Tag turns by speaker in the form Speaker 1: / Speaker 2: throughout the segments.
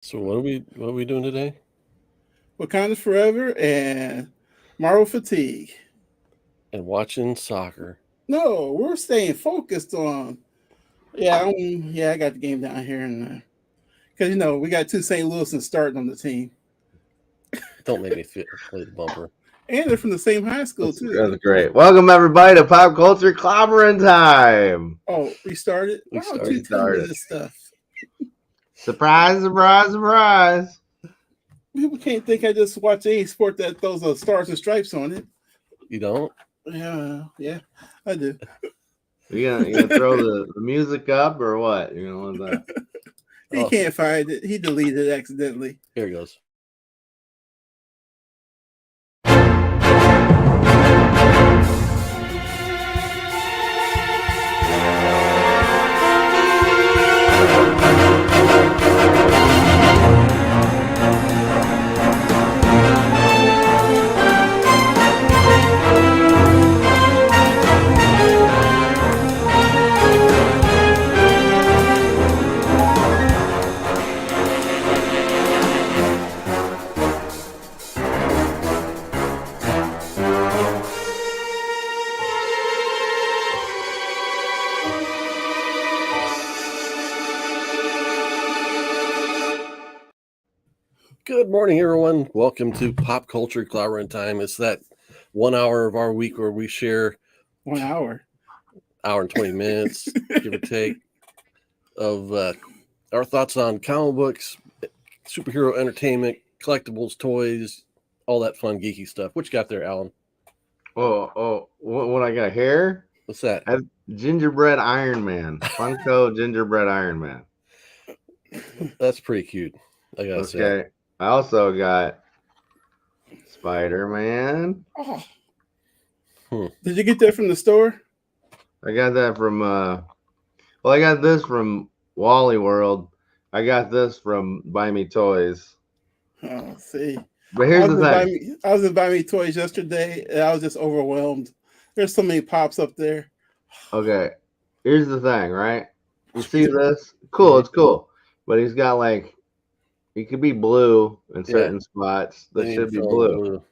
Speaker 1: So what are we doing today?
Speaker 2: Wakanda Forever and Marvel Fatigue.
Speaker 1: And watching soccer.
Speaker 2: No, we're staying focused on. I got the game down here, and because we got two St. Louisans starting on the team,
Speaker 1: Don't make me play the bumper.
Speaker 2: and they're from the same high school too.
Speaker 3: That's great. Welcome everybody to Pop Culture Clobbering Time.
Speaker 2: Oh, we started.
Speaker 1: We
Speaker 2: Why don't you
Speaker 1: started.
Speaker 2: tell me this stuff?
Speaker 3: Surprise, surprise, surprise.
Speaker 2: People can't think I just watch any sport that throws stars and stripes on it.
Speaker 1: You don't?
Speaker 2: Yeah, I do.
Speaker 3: You gonna throw the music up or what? You know what that?
Speaker 2: He
Speaker 1: Oh,
Speaker 2: can't find it. He deleted it accidentally.
Speaker 1: here it goes. Good morning, everyone. Welcome to Pop Culture Clobbering Time. It's that 1 hour of our week where we share
Speaker 2: 1 hour.
Speaker 1: hour and 20 minutes, give or take, of our thoughts on comic books, superhero entertainment, collectibles, toys, all that fun geeky stuff. What you got there, Alan?
Speaker 3: What I got here?
Speaker 1: What's that?
Speaker 3: I have gingerbread Iron Man, Funko gingerbread Iron Man.
Speaker 1: That's pretty cute. I gotta say.
Speaker 3: Okay. I also got Spider Man.
Speaker 2: Oh, did you get that from the store?
Speaker 3: I got that from I got this from Wally World. I got this from Buy Me Toys.
Speaker 2: Oh, see.
Speaker 3: But here's the thing.
Speaker 2: I was in Buy Me Toys yesterday, and I was just overwhelmed. There's so many pops up there.
Speaker 3: Okay, here's the thing, right? You see this? Cool, it's cool. But he's got he could be blue in certain spots. That
Speaker 1: They
Speaker 3: should be
Speaker 1: need to
Speaker 3: blue.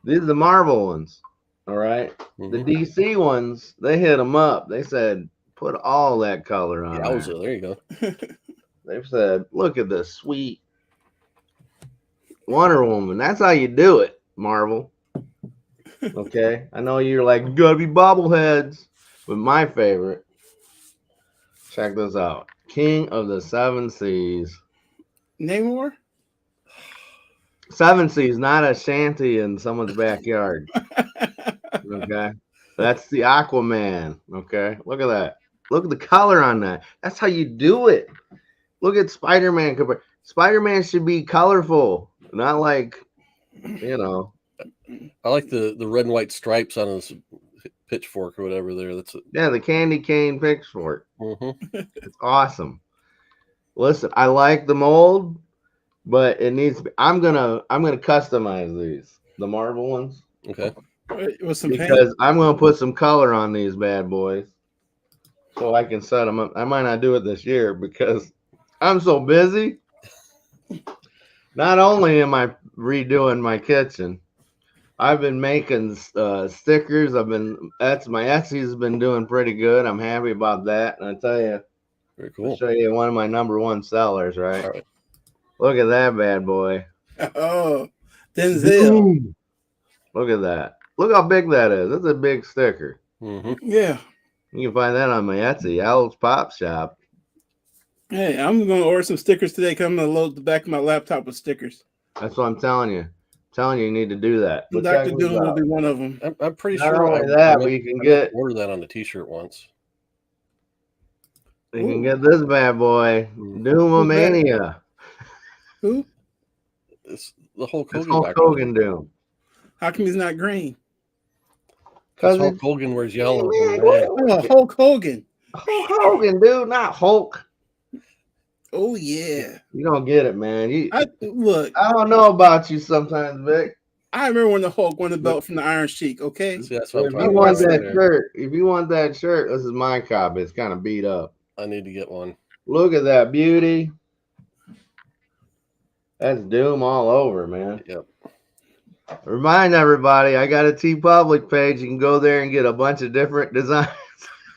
Speaker 3: These are the Marvel ones, all right? The DC ones, they hit them up. They said, put all that color on there.
Speaker 1: There you go.
Speaker 3: They've said, look at this sweet Wonder Woman. That's how you do it, Marvel. Okay? I know you're like, you gotta be bobbleheads. But my favorite, check this out. King of the Seven Seas.
Speaker 2: Name more?
Speaker 3: Seven Seas, not a shanty in someone's backyard. Okay? That's the Aquaman. Okay? Look at that. Look at the color on that. That's how you do it. Look at Spider-Man. Spider-Man should be colorful, not like,
Speaker 1: I like the red and white stripes on his pitchfork or whatever there.
Speaker 3: the candy cane pitchfork.
Speaker 1: It's
Speaker 3: awesome. Listen, I like the mold, but it needs to be. I'm gonna customize these, the Marvel ones.
Speaker 1: Okay.
Speaker 2: With some
Speaker 3: because
Speaker 2: paint?
Speaker 3: I'm gonna put some color on these bad boys, so I can set them up. I might not do it this year because I'm so busy. Not only am I redoing my kitchen, I've been making stickers. My Etsy's been doing pretty good. I'm happy about that. And I tell you,
Speaker 1: Very cool.
Speaker 3: I'll show you one of my #1 sellers. Right?
Speaker 1: All right.
Speaker 3: Look at that bad boy.
Speaker 2: Oh, Denzel.
Speaker 3: Boom. Look at that. Look how big that is. That's a big sticker.
Speaker 2: Yeah.
Speaker 3: You can find that on my Etsy, Owl's Pop Shop.
Speaker 2: Hey, I'm going to order some stickers today because I'm going to load the back of my laptop with stickers.
Speaker 3: That's what I'm telling you. You need to do that.
Speaker 2: Dr. Doom will be one of them.
Speaker 1: I'm pretty
Speaker 3: Not
Speaker 1: sure
Speaker 3: only that, but you can
Speaker 1: order that on the T-shirt once.
Speaker 3: You can get this bad boy, Doomomania.
Speaker 2: Who?
Speaker 1: It's the Hulk
Speaker 3: It's
Speaker 1: Hogan.
Speaker 3: Hulk Hogan Doom.
Speaker 2: How come he's not green?
Speaker 1: Because Hulk Hogan wears yellow.
Speaker 2: Oh, Hulk Hogan.
Speaker 3: Hulk Hogan, dude, not Hulk.
Speaker 2: Oh, yeah.
Speaker 3: You don't get it, man.
Speaker 2: Look.
Speaker 3: I don't know about you sometimes, Vic.
Speaker 2: I remember when the Hulk won the belt from the Iron Sheik, okay?
Speaker 1: See, that's what
Speaker 3: if you want that shirt, this is my copy. It's kind of beat up.
Speaker 1: I need to get one.
Speaker 3: Look at that beauty. That's Doom all over, man.
Speaker 1: Yep.
Speaker 3: Remind everybody, I got a T Public page. You can go there and get a bunch of different designs.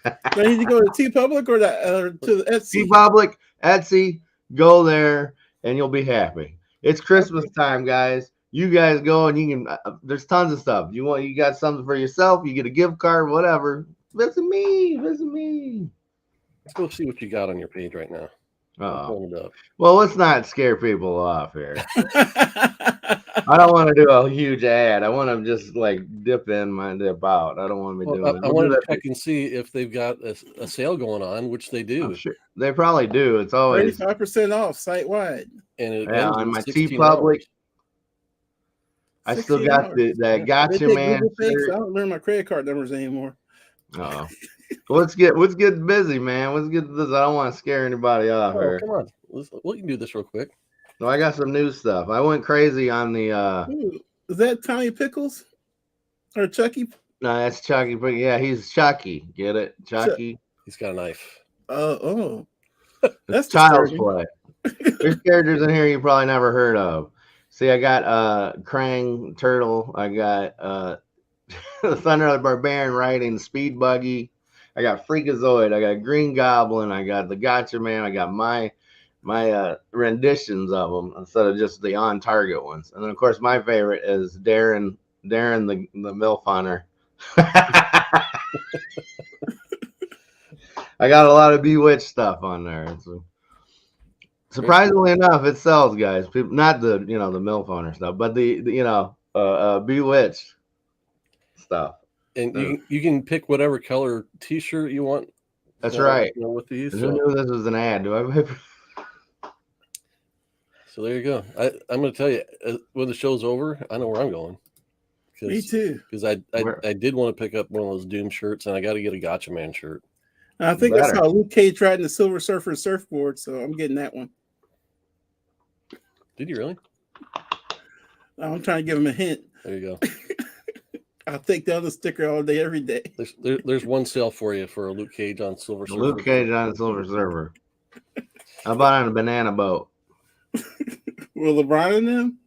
Speaker 2: Do I need to go to T Public or to the Etsy?
Speaker 3: T Public, Etsy, go there and you'll be happy. It's Christmas time, guys. You guys go and you can. There's tons of stuff. You got something for yourself. You get a gift card, whatever. Visit me. Visit me.
Speaker 1: Let's go see what you got on your page right now. I'm pulling it up.
Speaker 3: Well, let's not scare people off here. I don't want to do a huge ad. I want to just like dip out. I don't want to be doing that.
Speaker 1: I wanted to check and see if they've got a sale going on, which they do.
Speaker 3: I'm sure. They probably do. It's always
Speaker 2: 35% off site wide.
Speaker 1: And
Speaker 3: on my T Public. I still got that Gotcha Man shirt.
Speaker 2: I don't learn my credit card numbers anymore.
Speaker 3: Oh, let's get busy, man. Let's get this. I don't want to scare anybody off here.
Speaker 1: Come on, we can do this real quick.
Speaker 3: So I got some new stuff. I went crazy on the.
Speaker 2: Ooh, is that Tommy Pickles or Chucky?
Speaker 3: No, that's Chucky. But yeah, he's Chucky. Get it, Chucky.
Speaker 1: He's got a knife.
Speaker 2: That's
Speaker 3: child's play. There's characters in here you probably never heard of. See, I got Krang Turtle. I got Thunder the Barbarian riding Speed Buggy. I got Freakazoid. I got Green Goblin. I got the Gotcha Man. I got my renditions of them instead of just the on target ones. And then of course my favorite is Darren the MILF Hunter. I got a lot of Bewitched stuff on there. Surprisingly enough, it sells, guys. People, not the the MILF Hunter stuff, but the Bewitched stuff.
Speaker 1: And you can pick whatever color T-shirt you want.
Speaker 3: That's right.
Speaker 1: With these,
Speaker 3: who knew this was an ad?
Speaker 1: So there you go. I'm going to tell you when the show's over, I know where I'm going.
Speaker 2: Me too.
Speaker 1: Because I did want to pick up one of those Doom shirts, and I got to get a Gotcha Man shirt.
Speaker 2: And I think I saw Luke Cage riding the Silver Surfer surfboard, so I'm getting that one.
Speaker 1: Did you really?
Speaker 2: I'm trying to give him a hint.
Speaker 1: There you go.
Speaker 2: I'll take the other sticker all day, every day.
Speaker 1: There's one sale for you for a Luke Cage on Silver Surfer.
Speaker 3: Luke Cage on Silver Surfer. How about on a banana boat?
Speaker 2: Will LeBron in them?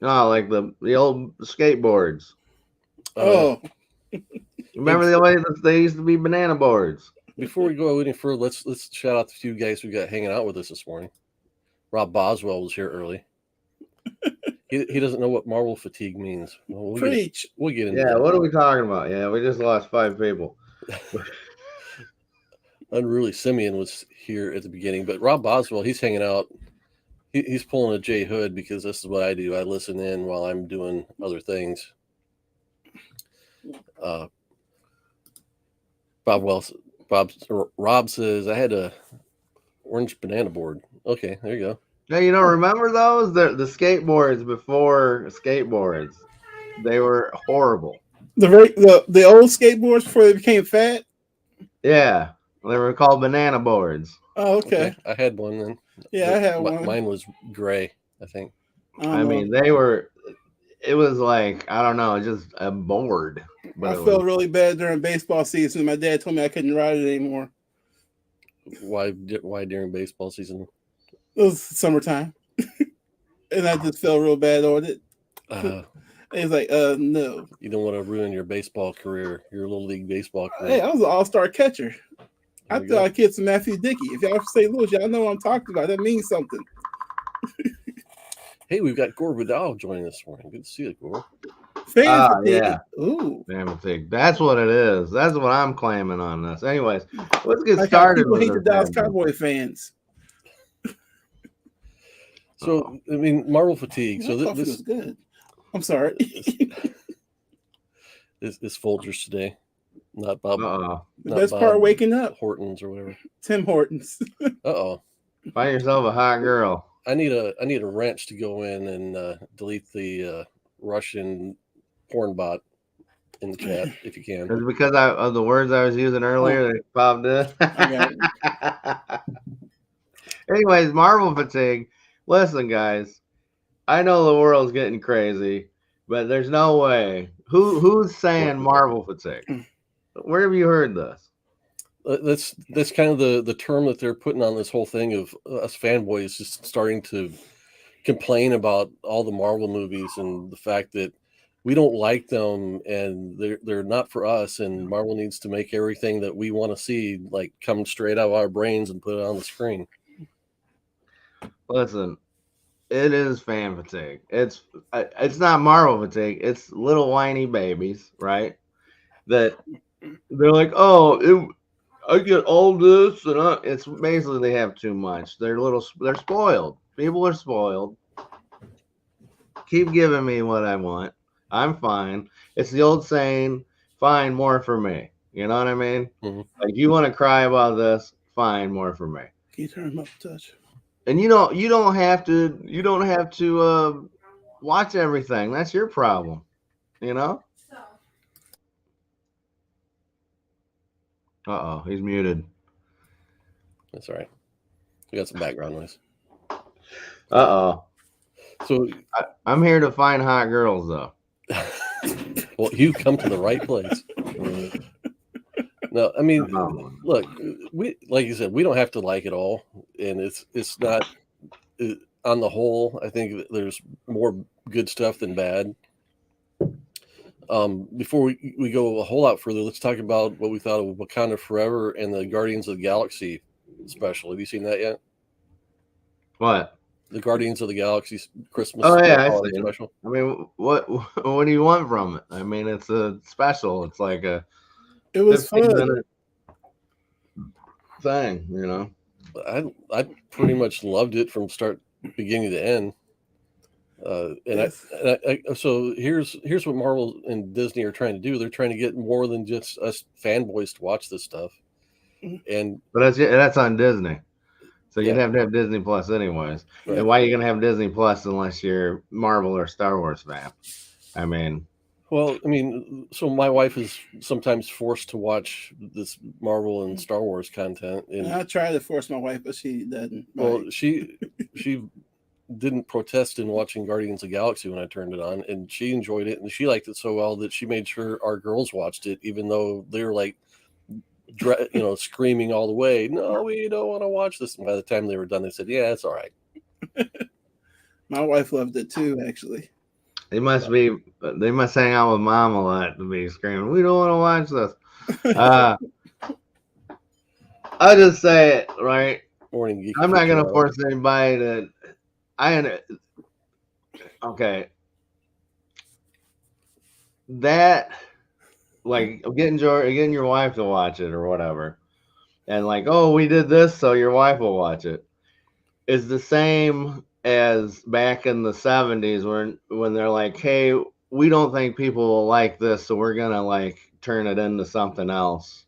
Speaker 3: No, like the old skateboards.
Speaker 2: Oh.
Speaker 3: Remember the way that they used to be banana boards?
Speaker 1: Before we go any further, let's shout out the few guys who got hanging out with us this morning. Rob Boswell was here early. He doesn't know what Marvel fatigue means. We'll
Speaker 2: Preach.
Speaker 1: We'll get into
Speaker 3: that. What are we talking about? Yeah, we just lost 5 people.
Speaker 1: Unruly Simeon was here at the beginning, but Rob Boswell, he's hanging out. He's pulling a J Hood because this is what I do. I listen in while I'm doing other things. Rob says I had a orange banana board. Okay, there you go.
Speaker 3: Now you don't remember those? The skateboards before skateboards. They were horrible.
Speaker 2: The old skateboards before they became fat?
Speaker 3: Yeah. They were called banana boards.
Speaker 2: Oh, okay.
Speaker 1: I had one then.
Speaker 2: Yeah, I had one.
Speaker 1: Mine was gray, I think.
Speaker 3: I mean, it was like, I don't know, just a board.
Speaker 2: I felt really bad during baseball season. My dad told me I couldn't ride it anymore.
Speaker 1: Why during baseball season?
Speaker 2: It was summertime. And I just felt real bad on it. He's like, no.
Speaker 1: You don't want to ruin your baseball career, your little league baseball career.
Speaker 2: Hey, I was an all-star catcher. I thought I kids some Matthew Dickey. If y'all from St. Louis, y'all know what I'm talking about. That means something.
Speaker 1: Hey, we've got Gore Vidal joining this morning. Good to see you, Gore.
Speaker 3: Yeah.
Speaker 2: Ooh.
Speaker 3: Fan fatigue. That's what it is. That's what I'm claiming on this. Anyways, let's get started.
Speaker 2: People hate the Dallas Cowboy fans.
Speaker 1: So, I mean, Marvel fatigue. So this
Speaker 2: is good. I'm sorry.
Speaker 1: This Folgers today, not Bob.
Speaker 2: The best part, waking up.
Speaker 1: Hortons or whatever.
Speaker 2: Tim Hortons.
Speaker 3: Find yourself a hot girl.
Speaker 1: I need a wrench to go in and delete the Russian porn bot in the chat if you can.
Speaker 3: It's because of the words I was using earlier that popped in. Anyways, Marvel fatigue. Listen, guys, I know the world's getting crazy, but there's no way. Who's saying Marvel fatigue? Where have you heard this?
Speaker 1: That's kind of the term that they're putting on this whole thing of us fanboys just starting to complain about all the Marvel movies and the fact that we don't like them and they're not for us, and Marvel needs to make everything that we want to see like come straight out of our brains and put it on the screen.
Speaker 3: Listen, it is fan fatigue. It's not Marvel fatigue. It's little whiny babies, right? That they're like, oh, I get all this, and it's basically they have too much. They're spoiled. People are spoiled. Keep giving me what I want. I'm fine. It's the old saying, fine, more for me. You know what I mean?
Speaker 1: Mm-hmm.
Speaker 3: Like, you want to cry about this, fine, more for me.
Speaker 2: Can you turn them up a touch?
Speaker 3: And you don't have to watch everything. That's your problem. You know? Uh-oh, he's muted.
Speaker 1: That's all right. We got some background noise.
Speaker 3: Uh-oh.
Speaker 1: So
Speaker 3: I'm here to find hot girls, though.
Speaker 1: well, you've come to the right place. No, I mean, look, we like you said, we don't have to like it all, and it's not on the whole. I think there's more good stuff than bad. Before we go a whole lot further, let's talk about what we thought of Wakanda Forever and the Guardians of the Galaxy special. Have you seen that yet?
Speaker 3: What?
Speaker 1: The Guardians of the Galaxy Christmas
Speaker 3: holiday
Speaker 1: special.
Speaker 3: I mean, what do you want from it? I mean, it's a special. It's like it
Speaker 2: was fun
Speaker 3: thing, you know.
Speaker 1: I pretty much loved it from beginning to end. So here's what Marvel and Disney are trying to do. They're trying to get more than just us fanboys to watch this stuff.
Speaker 3: But that's on Disney. So you'd have to have Disney Plus anyways. Right. And why are you going to have Disney Plus unless you're Marvel or Star Wars fan? I mean...
Speaker 1: Well, I mean, so my wife is sometimes forced to watch this Marvel and Star Wars content. And
Speaker 2: I try to force my wife, but she doesn't.
Speaker 1: Well, she didn't protest in watching Guardians of the Galaxy when I turned it on, and she enjoyed it, and she liked it so well that she made sure our girls watched it, even though they were like... screaming all the way, no, we don't want to watch this. And by the time they were done, they said, yeah, it's all right.
Speaker 2: My wife loved it too, actually.
Speaker 3: They must hang out with mom a lot to be screaming, we don't want to watch this. I'll just say it, right?
Speaker 1: Morning geek.
Speaker 3: I'm not going to force anybody to... Okay. That... Like getting your wife to watch it or whatever, and like, oh, we did this, so your wife will watch it, is the same as back in the 70s when they're like, hey, we don't think people will like this, so we're gonna like turn it into something else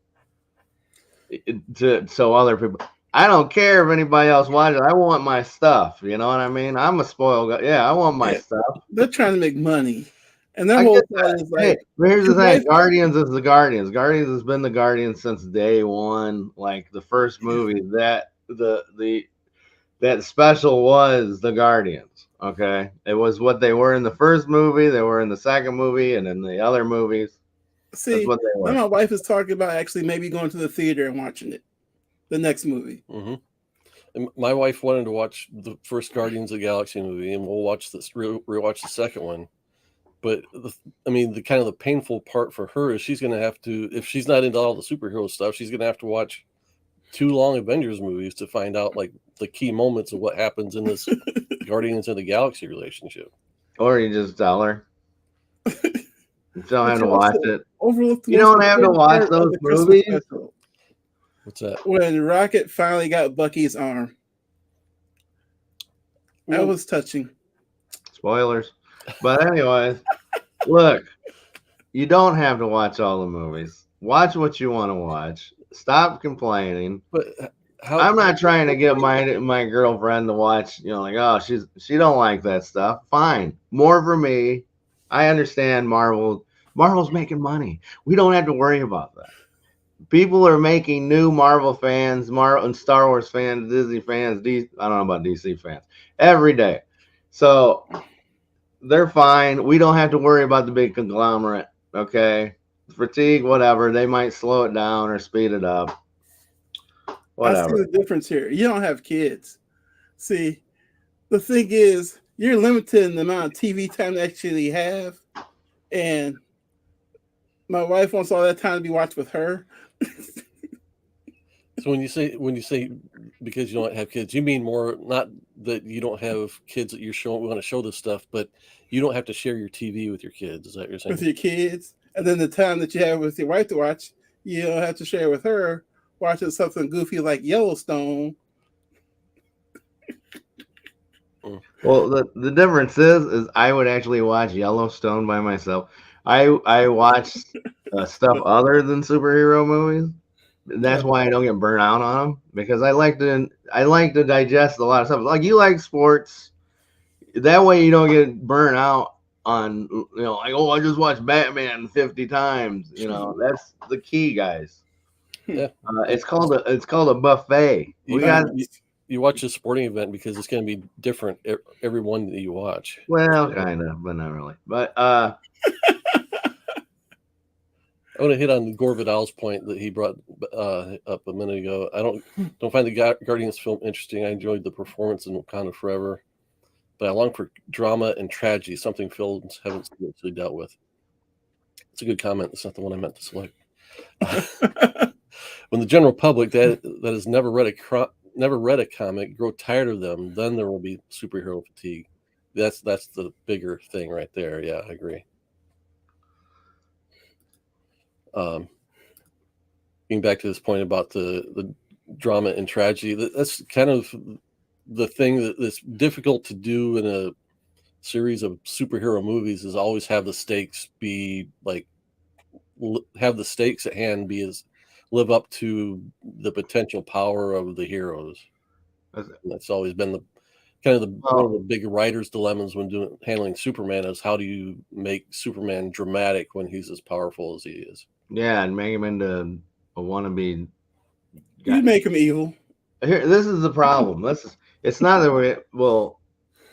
Speaker 3: so other people. I don't care if anybody else watches it. I want my stuff. You know what I mean? I'm a spoiled guy. Yeah, I want my stuff.
Speaker 2: They're trying to make money. And that whole thought is like,
Speaker 3: hey, here's the thing: Guardians is the Guardians. Guardians has been the Guardians since day one. Like the first movie, that special was the Guardians. Okay, it was what they were in the first movie. They were in the second movie, and in the other movies.
Speaker 2: See, that's what they were. My wife is talking about actually maybe going to the theater and watching it, the next movie.
Speaker 1: Mm-hmm. And my wife wanted to watch the first Guardians of the Galaxy movie, and we'll watch this rewatch the second one. But the kind of the painful part for her is she's going to have to, if she's not into all the superhero stuff, she's going to have to watch 2 long Avengers movies to find out like the key moments of what happens in this Guardians of the Galaxy relationship.
Speaker 3: Or you just tell her. You don't have to watch it.
Speaker 2: You
Speaker 3: don't have to watch those movies.
Speaker 1: What's that?
Speaker 2: When Rocket finally got Bucky's arm. That was touching.
Speaker 3: Spoilers. But anyways, look, you don't have to watch all the movies. Watch what you want to watch. Stop complaining.
Speaker 1: But
Speaker 3: I'm not trying to get my girlfriend to watch, like, oh, she don't like that stuff. Fine. More for me. I understand Marvel's making money. We don't have to worry about that. People are making new Marvel fans, and Star Wars fans, Disney fans, I don't know about DC fans, every day. So they're fine. We don't have to worry about the big conglomerate. Okay. Fatigue, whatever. They might slow it down or speed it up. Whatever.
Speaker 2: I see the difference here. You don't have kids. See, the thing is, you're limited in the amount of TV time they actually have, and my wife wants all that time to be watched with her.
Speaker 1: So when you say because you don't have kids, you mean more not that you don't have kids that want to show this stuff, but you don't have to share your TV with your kids. Is that what you're saying?
Speaker 2: With your kids, and then the time that you have with your wife to watch, you don't have to share with her watching something goofy like Yellowstone.
Speaker 3: Well, the difference is I would actually watch Yellowstone by myself. I watch stuff other than superhero movies. That's why I don't get burnt out on them, because I like to digest a lot of stuff. Like, you like sports, that way you don't get burnt out on, like, oh, I just watched Batman 50 times. That's the key, guys.
Speaker 1: Yeah.
Speaker 3: It's called a buffet.
Speaker 1: You watch a sporting event because it's going to be different every one that you watch.
Speaker 3: Well, kind of, but not really. But
Speaker 1: I want to hit on Gore Vidal's point that he brought up a minute ago. I don't find the Guardians film interesting. I enjoyed the performance in Wakanda Forever, but I long for drama and tragedy, something films haven't seriously dealt with. It's a good comment. It's not the one I meant to select. When the general public that has never read a comic grow tired of them, then there will be superhero fatigue. That's the bigger thing right there. Yeah, I agree. Getting back to this point about the drama and tragedy, that's kind of the thing that's difficult to do in a series of superhero movies, is always have the stakes be like, have the stakes at hand be as live up to the potential power of the heroes. That's always been one of the big writer's dilemmas when handling Superman, is how do you make Superman dramatic when he's as powerful as he is?
Speaker 3: Yeah, and make him into a wannabe.
Speaker 2: You make him evil.
Speaker 3: This is the problem. It's not that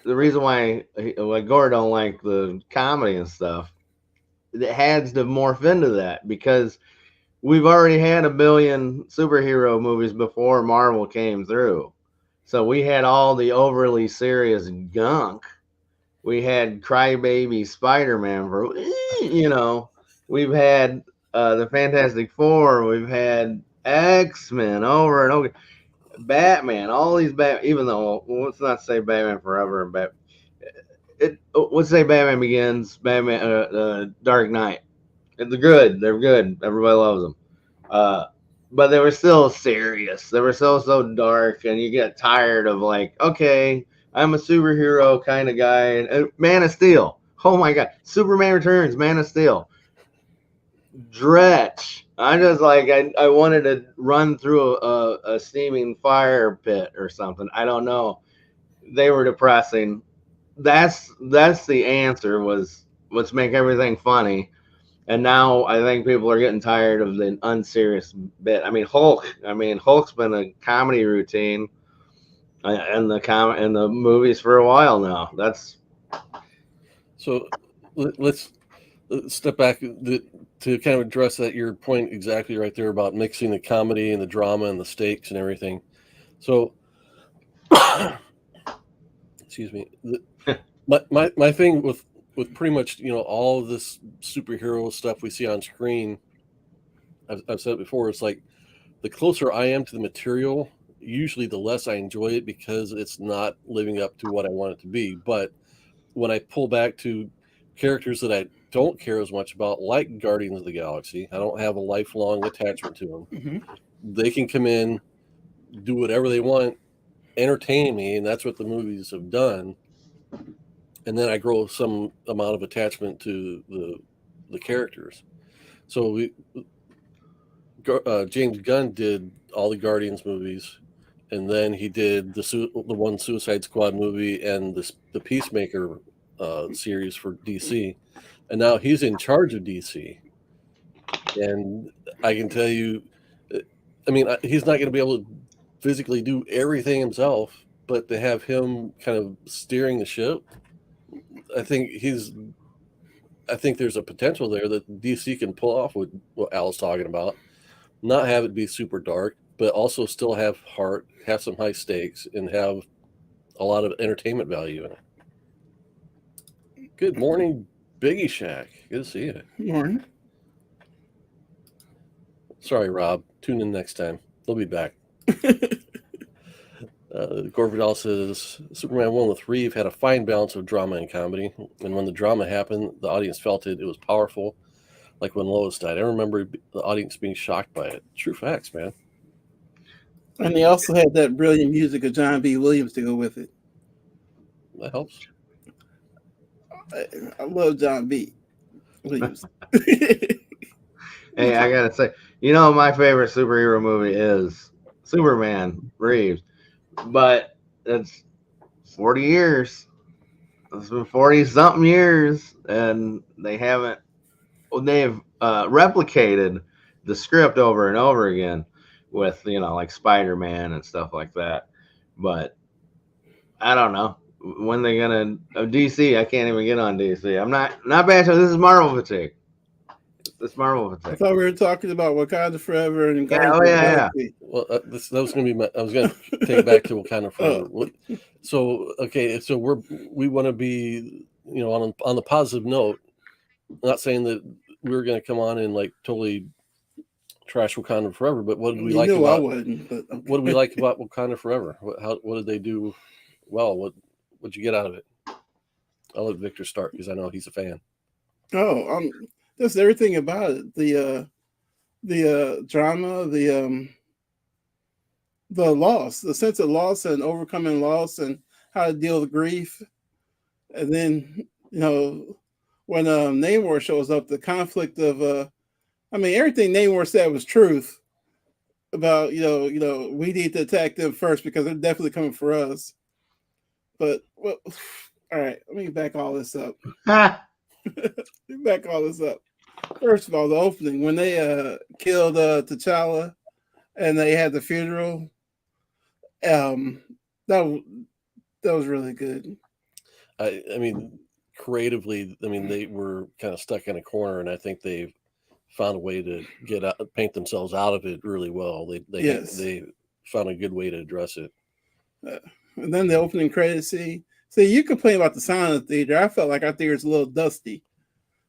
Speaker 3: the reason why Gore don't like the comedy and stuff, it has to morph into that, because we've already had 1 billion superhero movies before Marvel came through. So we had all the overly serious gunk. We had Crybaby Spider-Man we've had the Fantastic Four, we've had X-Men over and over, Batman, all these even though, let's not say Batman Forever and let's say Batman Begins, Batman Dark Knight. They're good. Everybody loves them. But they were still serious. They were so dark, and you get tired of, like, okay, I'm a superhero kind of guy. And Man of Steel. Oh my God. Superman Returns, Man of Steel. Dretch. I just I wanted to run through a steaming fire pit or something. I don't know. They were depressing. That's the answer, was let's make everything funny. And now I think people are getting tired of the unserious bit. I mean, Hulk's been a comedy routine in the movies for a while now.
Speaker 1: So let's step back to kind of address your point exactly right there about mixing the comedy and the drama and the stakes and everything. So, excuse me. My thing with pretty much all of this superhero stuff we see on screen, I've said it before, it's like the closer I am to the material, usually the less I enjoy it, because it's not living up to what I want it to be. But when I pull back to characters that I don't care as much about, like Guardians of the Galaxy, I don't have a lifelong attachment to them.
Speaker 2: Mm-hmm.
Speaker 1: They can come in, do whatever they want, entertain me, and that's what the movies have done. And then I grow some amount of attachment to the characters. So James Gunn did all the Guardians movies, and then he did the one Suicide Squad movie and the Peacemaker series for DC, and now he's in charge of DC. And I can tell you, I mean, he's not going to be able to physically do everything himself, but to have him kind of steering the ship, I think there's a potential there that DC can pull off what Al's talking about. Not have it be super dark, but also still have heart, have some high stakes, and have a lot of entertainment value in it. Good morning, Biggie Shack. Good to see you.
Speaker 2: Morning.
Speaker 1: Sorry, Rob. Tune in next time. They'll be back. Gore Vidal says Superman 1 with Reeve had a fine balance of drama and comedy, and when the drama happened, the audience felt it. It was powerful, like when Lois died. I remember the audience being shocked by it. True facts, man.
Speaker 2: And they also had that brilliant music of John B. Williams to go with it.
Speaker 1: That helps.
Speaker 2: I love John B. Williams.
Speaker 3: Hey, I gotta say, you know, my favorite superhero movie is Superman Reeves, but it's 40 years. It's been 40 something years, and they've replicated the script over and over again with, you know, like Spider-Man and stuff like that. But I don't know when they're gonna DC. I can't even get on DC. I'm not bad. This is Marvel fatigue. It's Marvel
Speaker 2: I
Speaker 3: fatigue.
Speaker 2: thought we were talking about Wakanda Forever and
Speaker 3: Yeah,
Speaker 2: Guardians
Speaker 3: oh
Speaker 2: of the
Speaker 3: yeah, yeah.
Speaker 2: Galaxy.
Speaker 1: Well, that was going to be my. I was going to take it back to Wakanda Forever. So okay, so we want to be, you know, on the positive note. Not saying that we're going to come on and like totally trash Wakanda Forever, but what did we like
Speaker 2: I
Speaker 1: about?
Speaker 2: wouldn't. But okay.
Speaker 1: What did we like about Wakanda Forever? What did they do well? What'd you get out of it? I'll let Victor start because I know he's a fan.
Speaker 2: Oh, just everything about it. The drama, the loss, the sense of loss and overcoming loss, and how to deal with grief. And then, you know, when Namor shows up, the conflict of I mean, everything Namor said was truth about, you know, we need to attack them first because they're definitely coming for us. But well, all right, let me back all this up. Back all this up. First of all, the opening when they killed T'Challa and they had the funeral, that was really good.
Speaker 1: I mean, creatively, I mean, they were kind of stuck in a corner, and I think they've found a way to paint themselves out of it really well. They found a good way to address it.
Speaker 2: And then the opening credits scene. See, you complain about the sound of the theater. I felt like our theater was a little dusty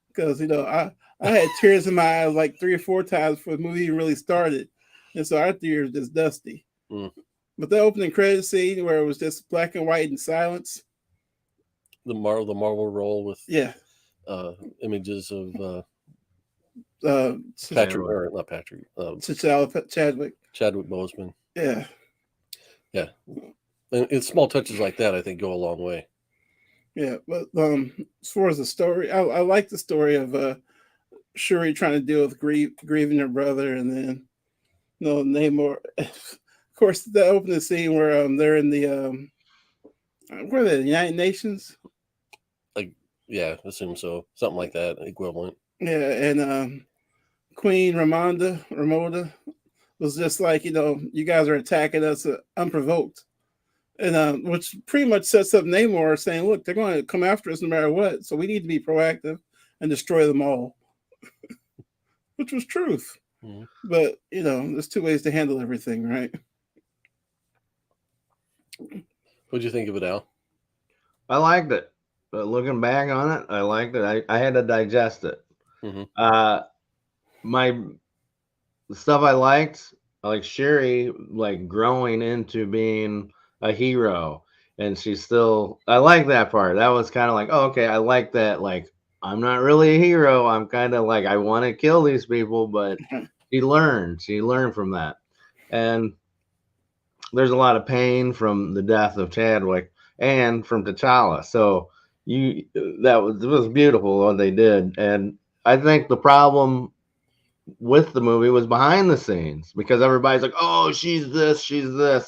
Speaker 2: because, you know, I had tears in my eyes like 3 or 4 times before the movie even really started, and so our theater is just dusty. But the opening credit scene where it was just black and white and silence.
Speaker 1: The Marvel roll with images of Chadwick Boseman. Yeah, and it's small touches like that I think go a long way.
Speaker 2: Yeah, but as far as the story, I like the story of Shuri trying to deal with grieving her brother, and then Namor. Of course, the opening scene where they're in the where are they, the United Nations?
Speaker 1: Like, yeah, assume so, something like that, equivalent.
Speaker 2: Yeah, and Queen Ramonda was just like, you know, you guys are attacking us unprovoked. And which pretty much sets up Namor saying, look, they're going to come after us no matter what. So we need to be proactive and destroy them all, which was truth. Mm-hmm. But, you know, there's 2 ways to handle everything, right?
Speaker 1: What'd you think of it, Al?
Speaker 3: I liked it. But looking back on it, I liked it. I had to digest it. Mm-hmm. The stuff I like Shuri, like growing into being a hero, and she's still, I like that part. That was kind of like, oh, okay, I like that. Like, I'm not really a hero. I'm kind of like, I want to kill these people, but she learned from that. And there's a lot of pain from the death of Chadwick and from T'Challa. So it was beautiful what they did. And I think the problem with the movie was behind the scenes, because everybody's like, oh, she's this,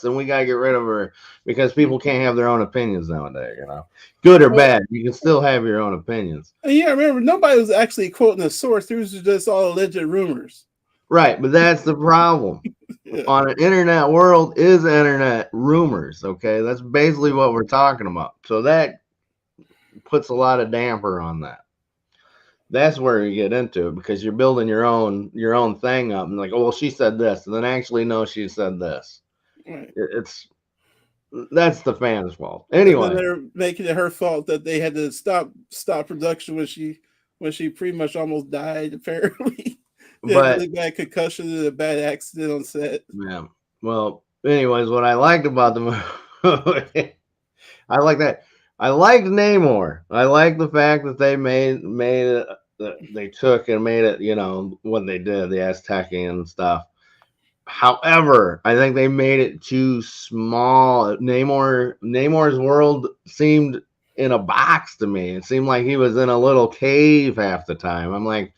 Speaker 3: and we gotta get rid of her, because people can't have their own opinions nowadays, you know, good or bad. You can still have your own opinions.
Speaker 2: Yeah, remember, nobody was actually quoting a source. These were just all alleged rumors.
Speaker 3: Right, but that's the problem. Yeah. On an internet world is internet rumors, okay? That's basically what we're talking about. So that puts a lot of damper on that. That's where you get into it, because you're building your own thing up, and like, oh, well, she said this, and then actually, no, she said this. Right. that's the fans' fault.
Speaker 2: And then
Speaker 3: Anyway,
Speaker 2: they're making it her fault that they had to stop production when she pretty much almost died. Apparently, she had a
Speaker 3: but
Speaker 2: really bad concussion and a bad accident on set.
Speaker 3: yeah. Well, anyways, what I liked about the movie, I like that. I liked Namor. I like the fact that they made it. That they took and made it. You know what they did, the Aztecian stuff. However, I think they made it too small. Namor's world seemed in a box to me. It seemed like he was in a little cave half the time. I'm like,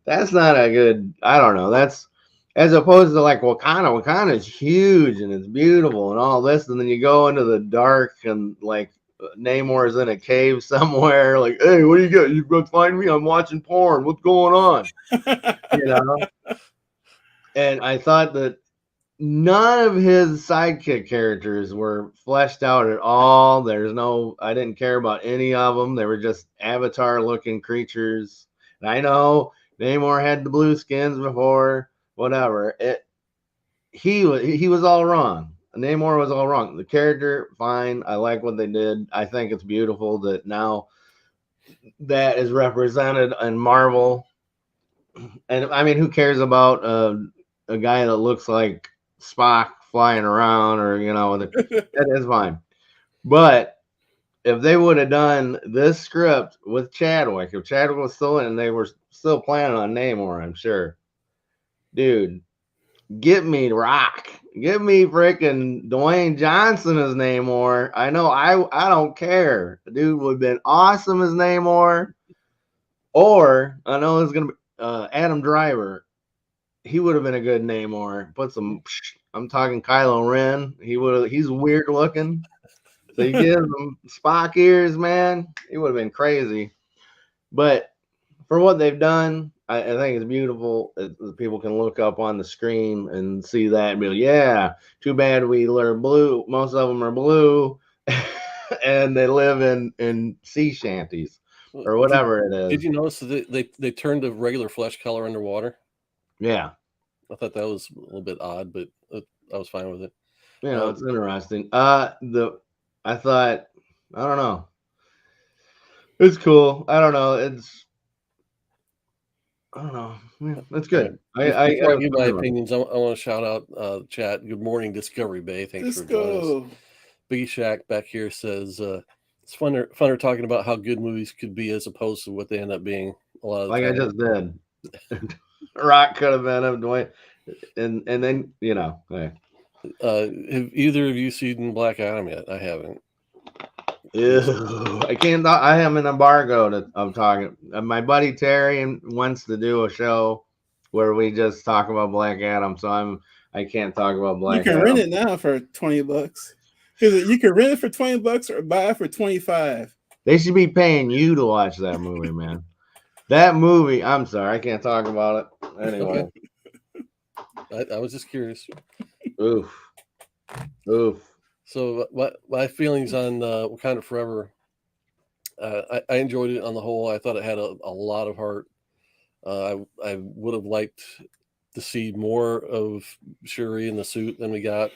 Speaker 3: that's not a good. I don't know. That's as opposed to like Wakanda. Wakanda is huge and it's beautiful and all this, and then you go into the dark and like Namor is in a cave somewhere. Like, hey, what do you got? You go find me? I'm watching porn. What's going on? You know. And I thought that none of his sidekick characters were fleshed out at all. I didn't care about any of them. They were just avatar looking creatures. And I know Namor had the blue skins before, whatever. He was all wrong. Namor was all wrong. The character, fine. I like what they did. I think it's beautiful that now that is represented in Marvel. And I mean, who cares about a guy that looks like Spock flying around, or that is fine. But if they would have done this script with Chadwick, if Chadwick was still in and they were still planning on Namor, I'm sure, dude, get me Rock, give me freaking Dwayne Johnson as Namor. I know I don't care. The dude would have been awesome as Namor. Or I know it's gonna be Adam Driver. He would have been a good Namor. I'm talking Kylo Ren. He's weird looking. So you give him Spock ears, man. He would have been crazy. But for what they've done, I think it's beautiful. People can look up on the screen and see that and be like, yeah, too bad we learn blue. Most of them are blue and they live in sea shanties or whatever it is.
Speaker 1: Did you notice that they turned the regular flesh color underwater?
Speaker 3: Yeah.
Speaker 1: I thought that was a little bit odd, but I was fine with it.
Speaker 3: It's interesting. I thought, I don't know. It's cool. I don't know. I don't know. Yeah, it's good.
Speaker 1: Before I give my opinions, I want to shout out chat. Good morning, Discovery Bay. Thanks for joining us. Biggie Shack back here says it's funner talking about how good movies could be as opposed to what they end up being a lot of the time.
Speaker 3: I just did. Rock could have been him, Dwayne, and then Hey.
Speaker 1: Have either of you seen Black Adam yet? I haven't.
Speaker 3: Ew, I can't. I am an embargo of talking. My buddy Terry wants to do a show where we just talk about Black Adam, so I can't talk about Black Adam.
Speaker 2: You can rent it now for $20. You can rent it for $20 or buy it for $25.
Speaker 3: They should be paying you to watch that movie, man. That movie. I'm sorry, I can't talk about it anyway.
Speaker 1: I was just curious.
Speaker 3: Oof.
Speaker 1: So my feelings on Wakanda Forever, I enjoyed it on the whole. I thought it had a lot of heart. I would have liked to see more of Shuri in the suit than we got.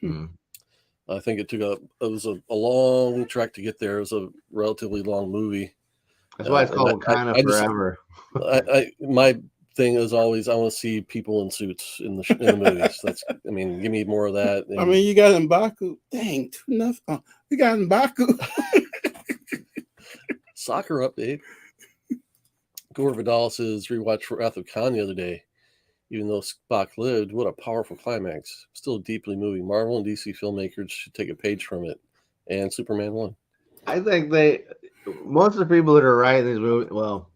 Speaker 1: I think it was a long trek to get there. It was a relatively long movie.
Speaker 3: That's why it's called Wakanda Forever.
Speaker 1: My thing is always I want to see people in suits in the movies. Give me more of that.
Speaker 2: I mean, you got M'Baku. Dang, 2-0. Oh, we got M'Baku.
Speaker 1: Soccer update. Gore Vidal says rewatched Wrath of Khan the other day. Even though Spock lived, what a powerful climax. Still deeply moving. Marvel and DC filmmakers should take a page from it. And Superman 1.
Speaker 3: I think most of the people that are writing these movies, well,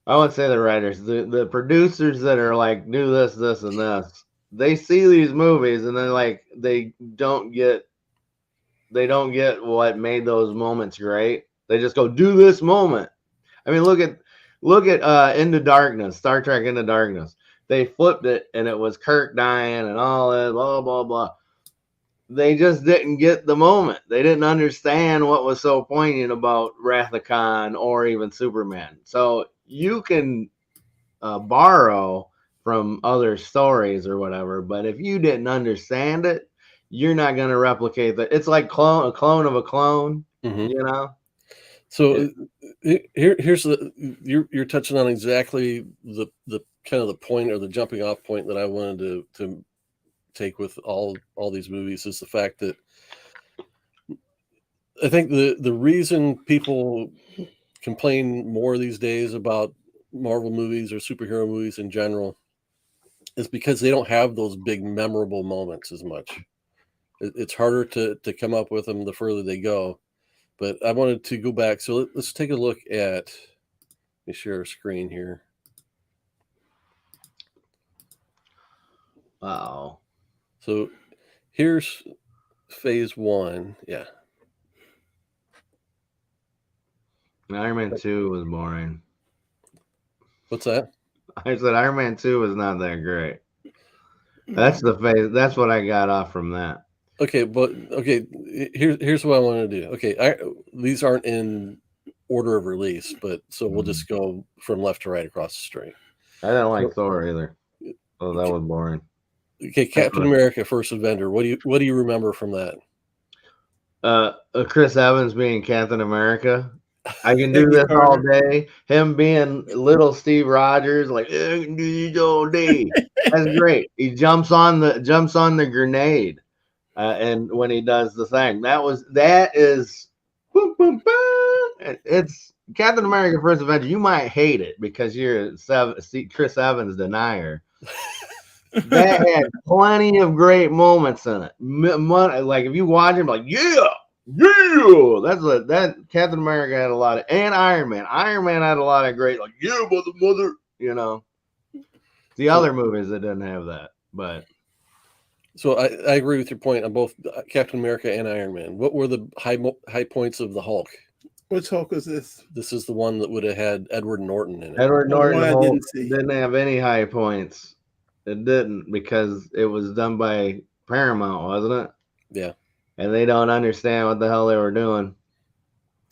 Speaker 3: I wouldn't say the writers, the producers that are like, do this, this, and this, they see these movies and then like they don't get what made those moments great. They just go, do this moment. I mean, look at Into Darkness, Star Trek Into Darkness. They flipped it and it was Kirk dying and all that, blah, blah, blah. They just didn't get the moment. They didn't understand what was so poignant about Wrath of Khan or even Superman. So you can borrow from other stories or whatever, but if you didn't understand it, you're not going to replicate that. It's like a clone of a clone, you know?
Speaker 1: So here's you're touching on exactly the kind of the point or the jumping off point that I wanted to take with all these movies is the fact that I think the reason people complain more these days about Marvel movies or superhero movies in general is because they don't have those big memorable moments as much. It's harder to come up with them the further they go. But I wanted to go back. So let's take a look at, let me share a screen here.
Speaker 3: Wow.
Speaker 1: So here's phase 1. Yeah.
Speaker 3: Iron Man 2 was boring.
Speaker 1: What's that?
Speaker 3: I said Iron Man 2 was not that great. That's the phase. That's what I got off from that.
Speaker 1: Okay, but here's what I want to do. Okay, these aren't in order of release, but so we'll just go from left to right across the street.
Speaker 3: I didn't like Thor either. Oh, that was boring.
Speaker 1: Okay, Captain America: First Avenger. What do you remember from that?
Speaker 3: Chris Evans being Captain America. I can do this all day. Him being little Steve Rogers, like I can do this all day. That's great. He jumps on the grenade, and when he does the thing, that is, boom, boom, boom. It's Captain America: First Avenger. You might hate it because you're a Chris Evans denier. That had plenty of great moments in it. Like if you watch him, like yeah. That Captain America had a lot of, and Iron Man. Iron Man had a lot of great, like yeah, mother. You know, the other movies that didn't have that, but.
Speaker 1: So I agree with your point on both Captain America and Iron Man. What were the high points of the Hulk?
Speaker 2: Which Hulk is this?
Speaker 1: This is the one that would have had Edward Norton in it.
Speaker 3: Edward Norton Hulk didn't have any high points. It didn't because it was done by Paramount, wasn't it?
Speaker 1: Yeah.
Speaker 3: And they don't understand what the hell they were doing.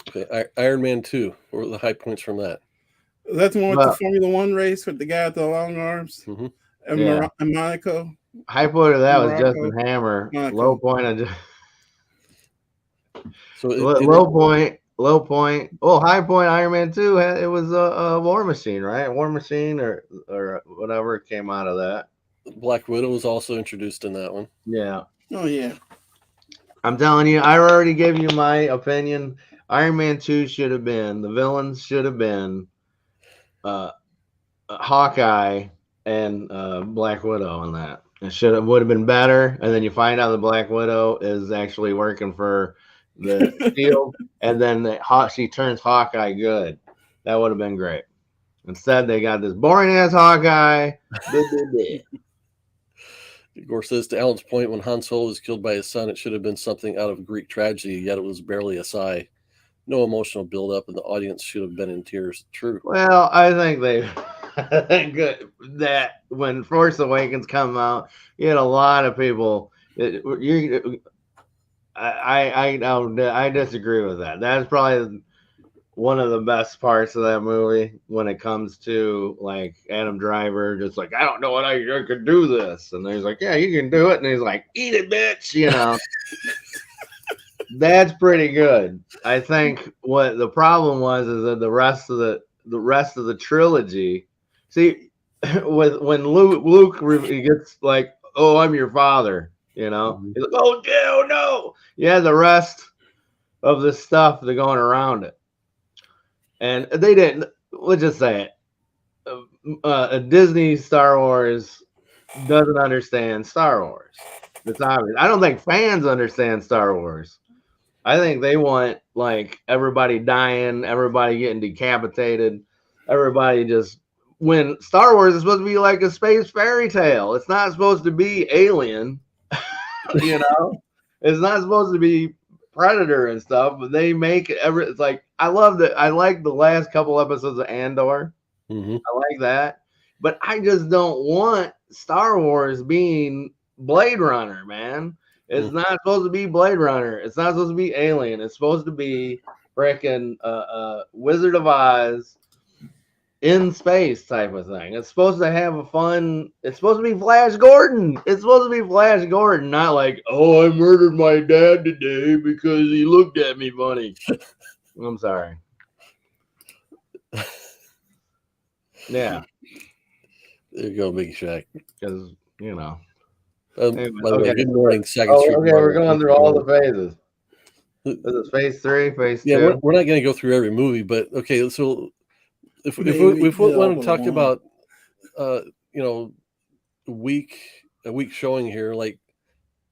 Speaker 1: Okay, Iron Man 2. What were the high points from that?
Speaker 2: That's the one with the Formula One race with the guy with the long arms and Monaco.
Speaker 3: High point of that was Justin Hammer.
Speaker 2: Monaco.
Speaker 3: Low point of low point. Oh, high point Iron Man 2. It was a War Machine, right? War Machine or whatever came out of that.
Speaker 1: Black Widow was also introduced in that one.
Speaker 3: Yeah.
Speaker 2: Oh yeah.
Speaker 3: I'm telling you, I already gave you my opinion. Iron Man 2 should have been, the villains should have been Hawkeye and Black Widow on that. It would have been better. And then you find out the Black Widow is actually working for the Shield, and then she turns Hawkeye good. That would have been great. Instead, they got this boring ass Hawkeye.
Speaker 1: Gore says to Alan's point, when Han Solo was killed by his son, it should have been something out of Greek tragedy, yet it was barely a sigh. No emotional build-up, and the audience should have been in tears. True.
Speaker 3: Well, I think that when Force Awakens come out, you had a lot of people. I disagree with that. That's probably one of the best parts of that movie when it comes to like Adam Driver, just like, I don't know what I could do this. And he's like, yeah, you can do it. And he's like, eat it, bitch. You know, that's pretty good. I think what the problem was is that the rest of the trilogy, see, when Luke he gets like, oh, I'm your father, you know, he's like, oh, no. Yeah, the rest of the stuff they're going around it. And they didn't, let's just say it. Disney Star Wars doesn't understand Star Wars. It's obvious. I don't think fans understand Star Wars. I think they want like everybody dying, everybody getting decapitated, everybody just, when Star Wars is supposed to be like a space fairy tale. It's not supposed to be Alien, you know? It's not supposed to be Predator and stuff, but they make it's like, I love that. I like the last couple episodes of Andor.
Speaker 1: Mm-hmm.
Speaker 3: I like that, but I just don't want Star Wars being Blade Runner, man. It's not supposed to be Blade Runner. It's not supposed to be Alien. It's supposed to be freaking Wizard of Oz in space type of thing. It's supposed to have a fun. It's supposed to be Flash Gordon. It's supposed to be Flash Gordon, not like, oh, I murdered my dad today because he looked at me funny. I'm sorry. Yeah,
Speaker 1: There you go, Big Shack.
Speaker 3: because
Speaker 1: By the way,
Speaker 3: okay.
Speaker 1: good morning, Second
Speaker 3: Oh,
Speaker 1: Street.
Speaker 3: okay.
Speaker 1: Marvel.
Speaker 3: We're going through all the phases. This is phase 3, phase
Speaker 1: Yeah,
Speaker 3: 2.
Speaker 1: we're not going to go through every movie, but okay. So if
Speaker 2: Maybe
Speaker 1: we
Speaker 2: we did all
Speaker 1: want to
Speaker 2: but
Speaker 1: talk
Speaker 2: one.
Speaker 1: about, you know, a week showing here, like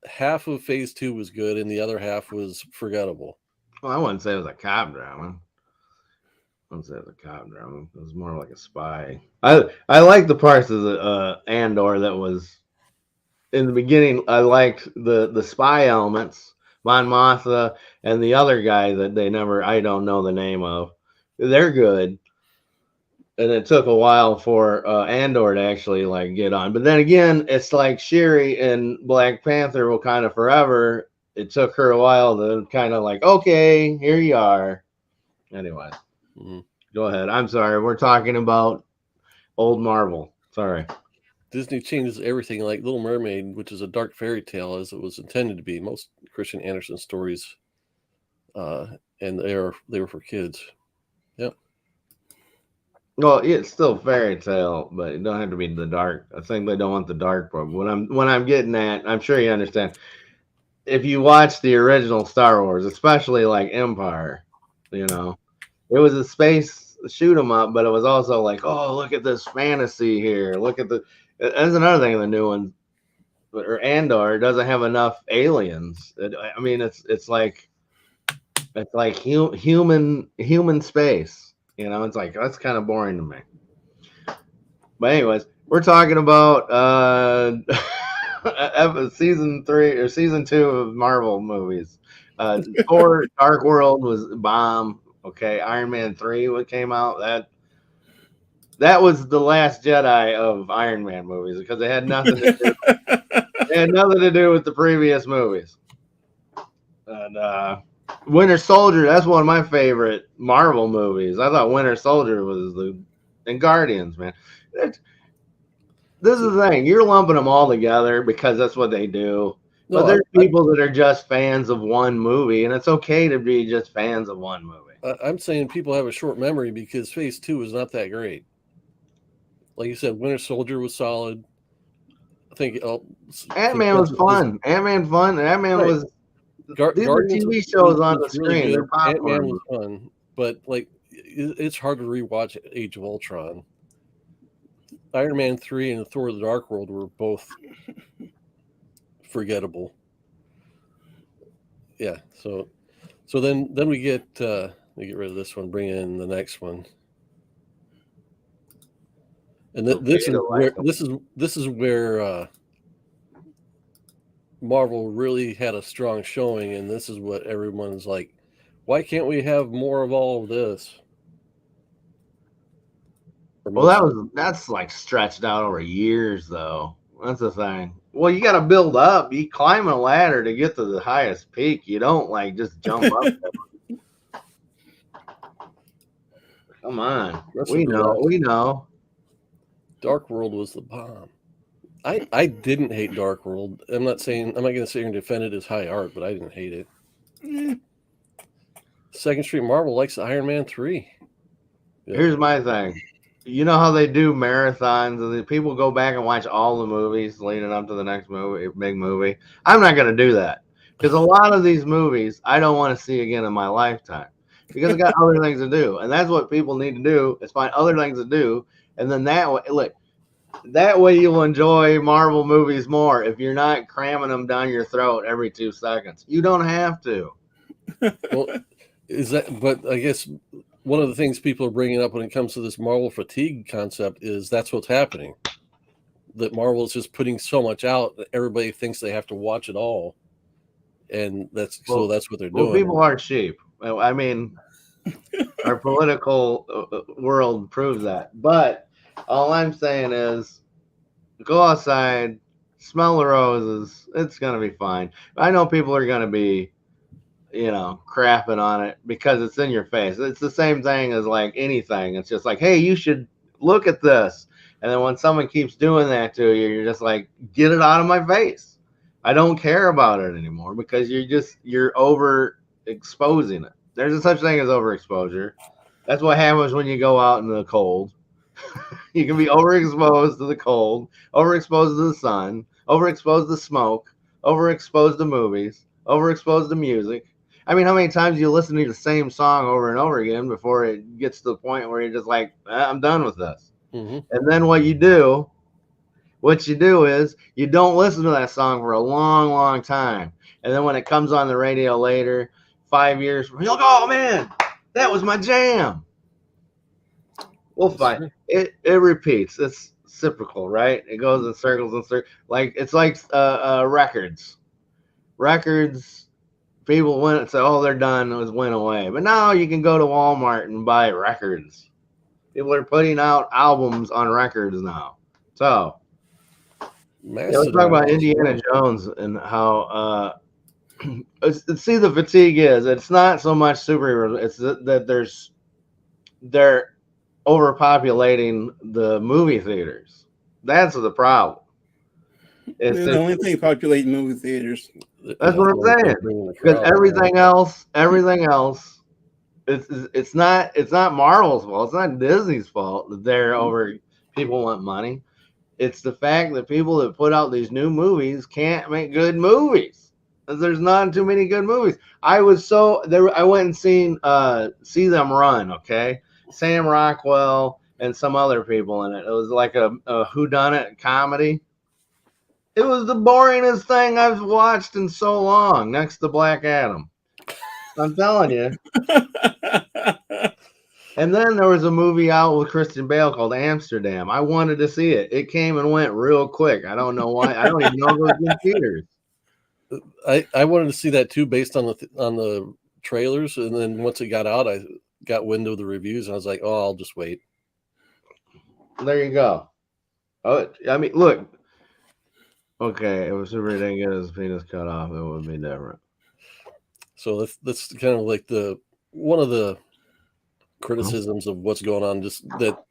Speaker 1: half of phase 2 was good and the other half was forgettable.
Speaker 3: Well, I wouldn't say it was a cop drama. I wouldn't say it was a cop drama. It was more like a spy. I like the parts of the Andor that was in the beginning. I liked the spy elements, Mon Mothma and the other guy that I don't know the name of. They're good. And it took a while for Andor to actually like get on. But then again, it's like Shuri in Black Panther, Wakanda Forever. It took her a while to kind of like, okay, here you are. Anyway, Go ahead. I'm sorry. We're talking about old Marvel. Sorry.
Speaker 1: Disney changes everything, like Little Mermaid, which is a dark fairy tale as it was intended to be. Most Christian Andersen stories, and they were for kids. Yep.
Speaker 3: Well, it's still fairy tale, but it don't have to be the dark. I think they don't want the dark part. What I'm getting at, I'm sure you understand. If you watch the original Star Wars, especially like Empire, it was a space shoot 'em up, but it was also like, oh, look at this fantasy here. Look at that's another thing in the new one. Or Andor doesn't have enough aliens. I mean, it's like human space. It's like that's kind of boring to me. But anyways, we're talking about season 3 or season 2 of Marvel movies. Thor: Dark World was a bomb. Okay, Iron Man 3 what came out that was the last Jedi of Iron Man movies because it had nothing to do. It had nothing to do with the previous movies. And Winter Soldier, that's one of my favorite Marvel movies. I thought Winter Soldier was and Guardians, man. This is the thing. You're lumping them all together because that's what they do.
Speaker 1: No,
Speaker 3: but there's people that are just fans of one movie, and it's okay to be just fans of one movie.
Speaker 1: I'm saying people have a short memory because phase 2 was not that great. Like you said, Winter Soldier was solid. I think
Speaker 3: Ant-Man was fun. Ant-Man fun. Ant-Man was. These are TV shows on the screen. Really they're popcorn.
Speaker 1: Ant-Man was fun, but like it's hard to rewatch Age of Ultron. Iron Man 3 and Thor: The Dark World were both forgettable. Yeah, so then we get rid of this one, bring in the next one, and this is where Marvel really had a strong showing, and this is what everyone's like, why can't we have more of all of this?
Speaker 3: Well, that's like stretched out over years, though. That's the thing. Well, you got to build up. You climb a ladder to get to the highest peak. You don't like just jump up. Come on, we know.
Speaker 1: Dark World was the bomb. I didn't hate Dark World. I'm not going to sit here and defend it as high art, but I didn't hate it. Second Street Marvel likes Iron Man 3.
Speaker 3: Yeah. Here's my thing. You know how they do marathons and the people go back and watch all the movies leading up to the next big movie. I'm not going to do that because a lot of these movies I don't want to see again in my lifetime because I got other things to do, and that's what people need to do is find other things to do, and then that way you'll enjoy Marvel movies more if you're not cramming them down your throat every 2 seconds. You don't have to.
Speaker 1: Well, but I guess one of the things people are bringing up when it comes to this Marvel fatigue concept is that's what's happening. That Marvel is just putting so much out that everybody thinks they have to watch it all. And that's what they're doing.
Speaker 3: Well, people are cheap. I mean, our political world proves that. But all I'm saying is go outside, smell the roses. It's going to be fine. I know people are going to be, crapping on it because it's in your face. It's the same thing as like anything. It's just like, hey, you should look at this. And then when someone keeps doing that to you, you're just like, get it out of my face. I don't care about it anymore because you're overexposing it. There's a such thing as overexposure. That's what happens when you go out in the cold. You can be overexposed to the cold, overexposed to the sun, overexposed to smoke, overexposed to movies, overexposed to music. I mean, how many times do you listen to the same song over and over again before it gets to the point where you're just like, I'm done with this.
Speaker 1: Mm-hmm.
Speaker 3: And then what you do is you don't listen to that song for a long, long time. And then when it comes on the radio later, 5 years from, you're like, oh man, that was my jam. We'll find it repeats. It's cyclical, right? It goes in circles and circles. Like it's like records. Records, people went say, oh, they're done. It went away. But now you can go to Walmart and buy records. People are putting out albums on records now. So let's talk about Indiana Jones and how see the fatigue is. It's not so much superheroes. It's that they're overpopulating the movie theaters. That's the problem.
Speaker 2: It's the only thing populating movie theaters.
Speaker 3: That's what I'm saying. Because everything else, it's not Marvel's fault. It's not Disney's fault that they're over. People want money. It's the fact that people that put out these new movies can't make good movies. There's not too many good movies. I went and see them run. Okay. Sam Rockwell and some other people in it. It was like a whodunit comedy. It was the boringest thing I've watched in so long, next to Black Adam. I'm telling you. And then there was a movie out with Christian Bale called Amsterdam. I wanted to see it. It came and went real quick. I don't know why. I don't even know if it was in theaters.
Speaker 1: I wanted to see that too, based on the trailers, and then once it got out, I got wind of the reviews, and I was like, "Oh, I'll just wait."
Speaker 3: There you go. Oh, I mean, look. Okay, if Superman didn't get his penis cut off, it would be different.
Speaker 1: So that's kind of like one of the criticisms of what's going on. Just that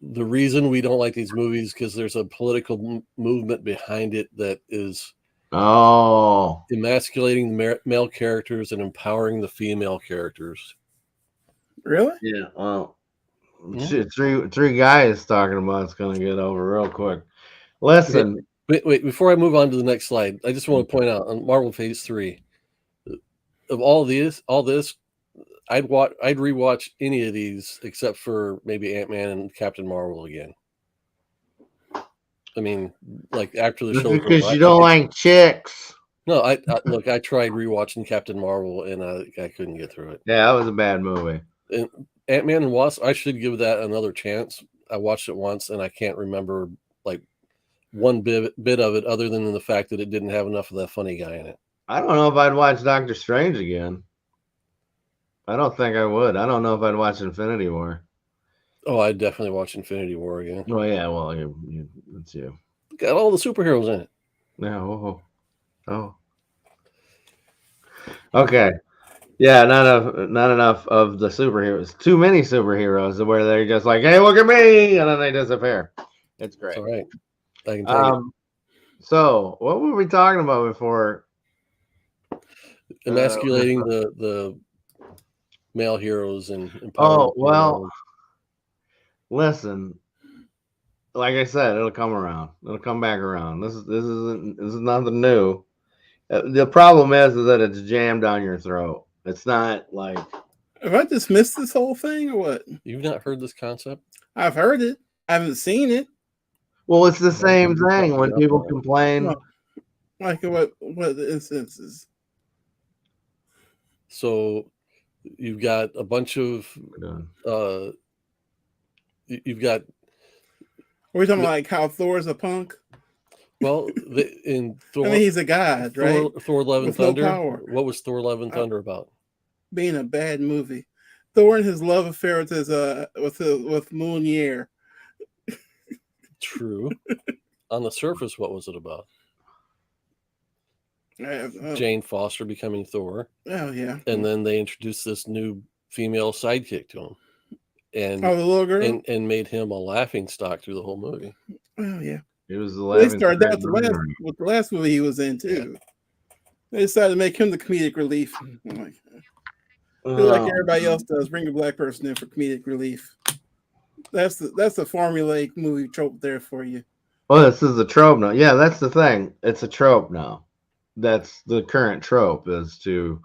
Speaker 1: the reason we don't like these movies because there's a political movement behind it that is emasculating the male characters and empowering the female characters.
Speaker 2: Really?
Speaker 3: Yeah. Well, three guys talking about it's going to get over real quick. Listen.
Speaker 1: Wait. Before I move on to the next slide, I just want to point out on Marvel Phase 3, of all this, I'd rewatch any of these except for maybe Ant-Man and Captain Marvel again. I mean, like after the show.
Speaker 3: Because you don't like chicks.
Speaker 1: No, I tried rewatching Captain Marvel and I couldn't get through it.
Speaker 3: Yeah, that was a bad movie.
Speaker 1: And Ant-Man and Wasp, I should give that another chance. I watched it once and I can't remember like one bit of it other than the fact that it didn't have enough of that funny guy in it.
Speaker 3: I don't know if I'd watch Doctor Strange again. I don't think I would. I don't know if I'd watch Infinity War.
Speaker 1: Oh, I'd definitely watch Infinity War again.
Speaker 3: Oh yeah, well, it's you.
Speaker 1: Got all the superheroes in it.
Speaker 3: Yeah. Oh. Okay. Yeah, not enough of the superheroes. Too many superheroes where they're just like, "Hey, look at me," and then they disappear. It's great.
Speaker 1: All right. I can tell you.
Speaker 3: So, what were we talking about before?
Speaker 1: Emasculating the male heroes and
Speaker 3: listen. Like I said, it'll come around. It'll come back around. This is nothing new. The problem is that it's jammed down your throat. It's not like.
Speaker 2: Have I just missed this whole thing or what?
Speaker 1: You've not heard this concept?
Speaker 2: I've heard it. I haven't seen it.
Speaker 3: Well, it's the same thing when people complain.
Speaker 2: Well, like what instances?
Speaker 1: So you've got a bunch of you've got.
Speaker 2: Are we talking like how Thor's a punk?
Speaker 1: Well, in Thor,
Speaker 2: I mean, he's a god, right?
Speaker 1: Thor: Love and Thunder.
Speaker 2: No power.
Speaker 1: What was Thor: Love and Thunder about?
Speaker 2: Being a bad movie. Thor and his love affair with his with Mjolnir.
Speaker 1: True. On the surface, what was it about? Jane Foster becoming Thor.
Speaker 2: Oh yeah.
Speaker 1: And then they introduced this new female sidekick to him. and
Speaker 2: Oh, the little girl.
Speaker 1: and made him a laughing stock through the whole movie.
Speaker 2: Oh yeah.
Speaker 3: He was the
Speaker 2: They
Speaker 3: laughing
Speaker 2: started
Speaker 3: stock
Speaker 2: that
Speaker 3: of the movie.
Speaker 2: with the last movie he was in too. They decided to make him the comedic relief. I'm like, do like everybody else does, bring a black person in for comedic relief. That's a formulaic movie trope there for you.
Speaker 3: Well, this is a trope now. Yeah, that's the thing. It's a trope now. That's the current trope, is to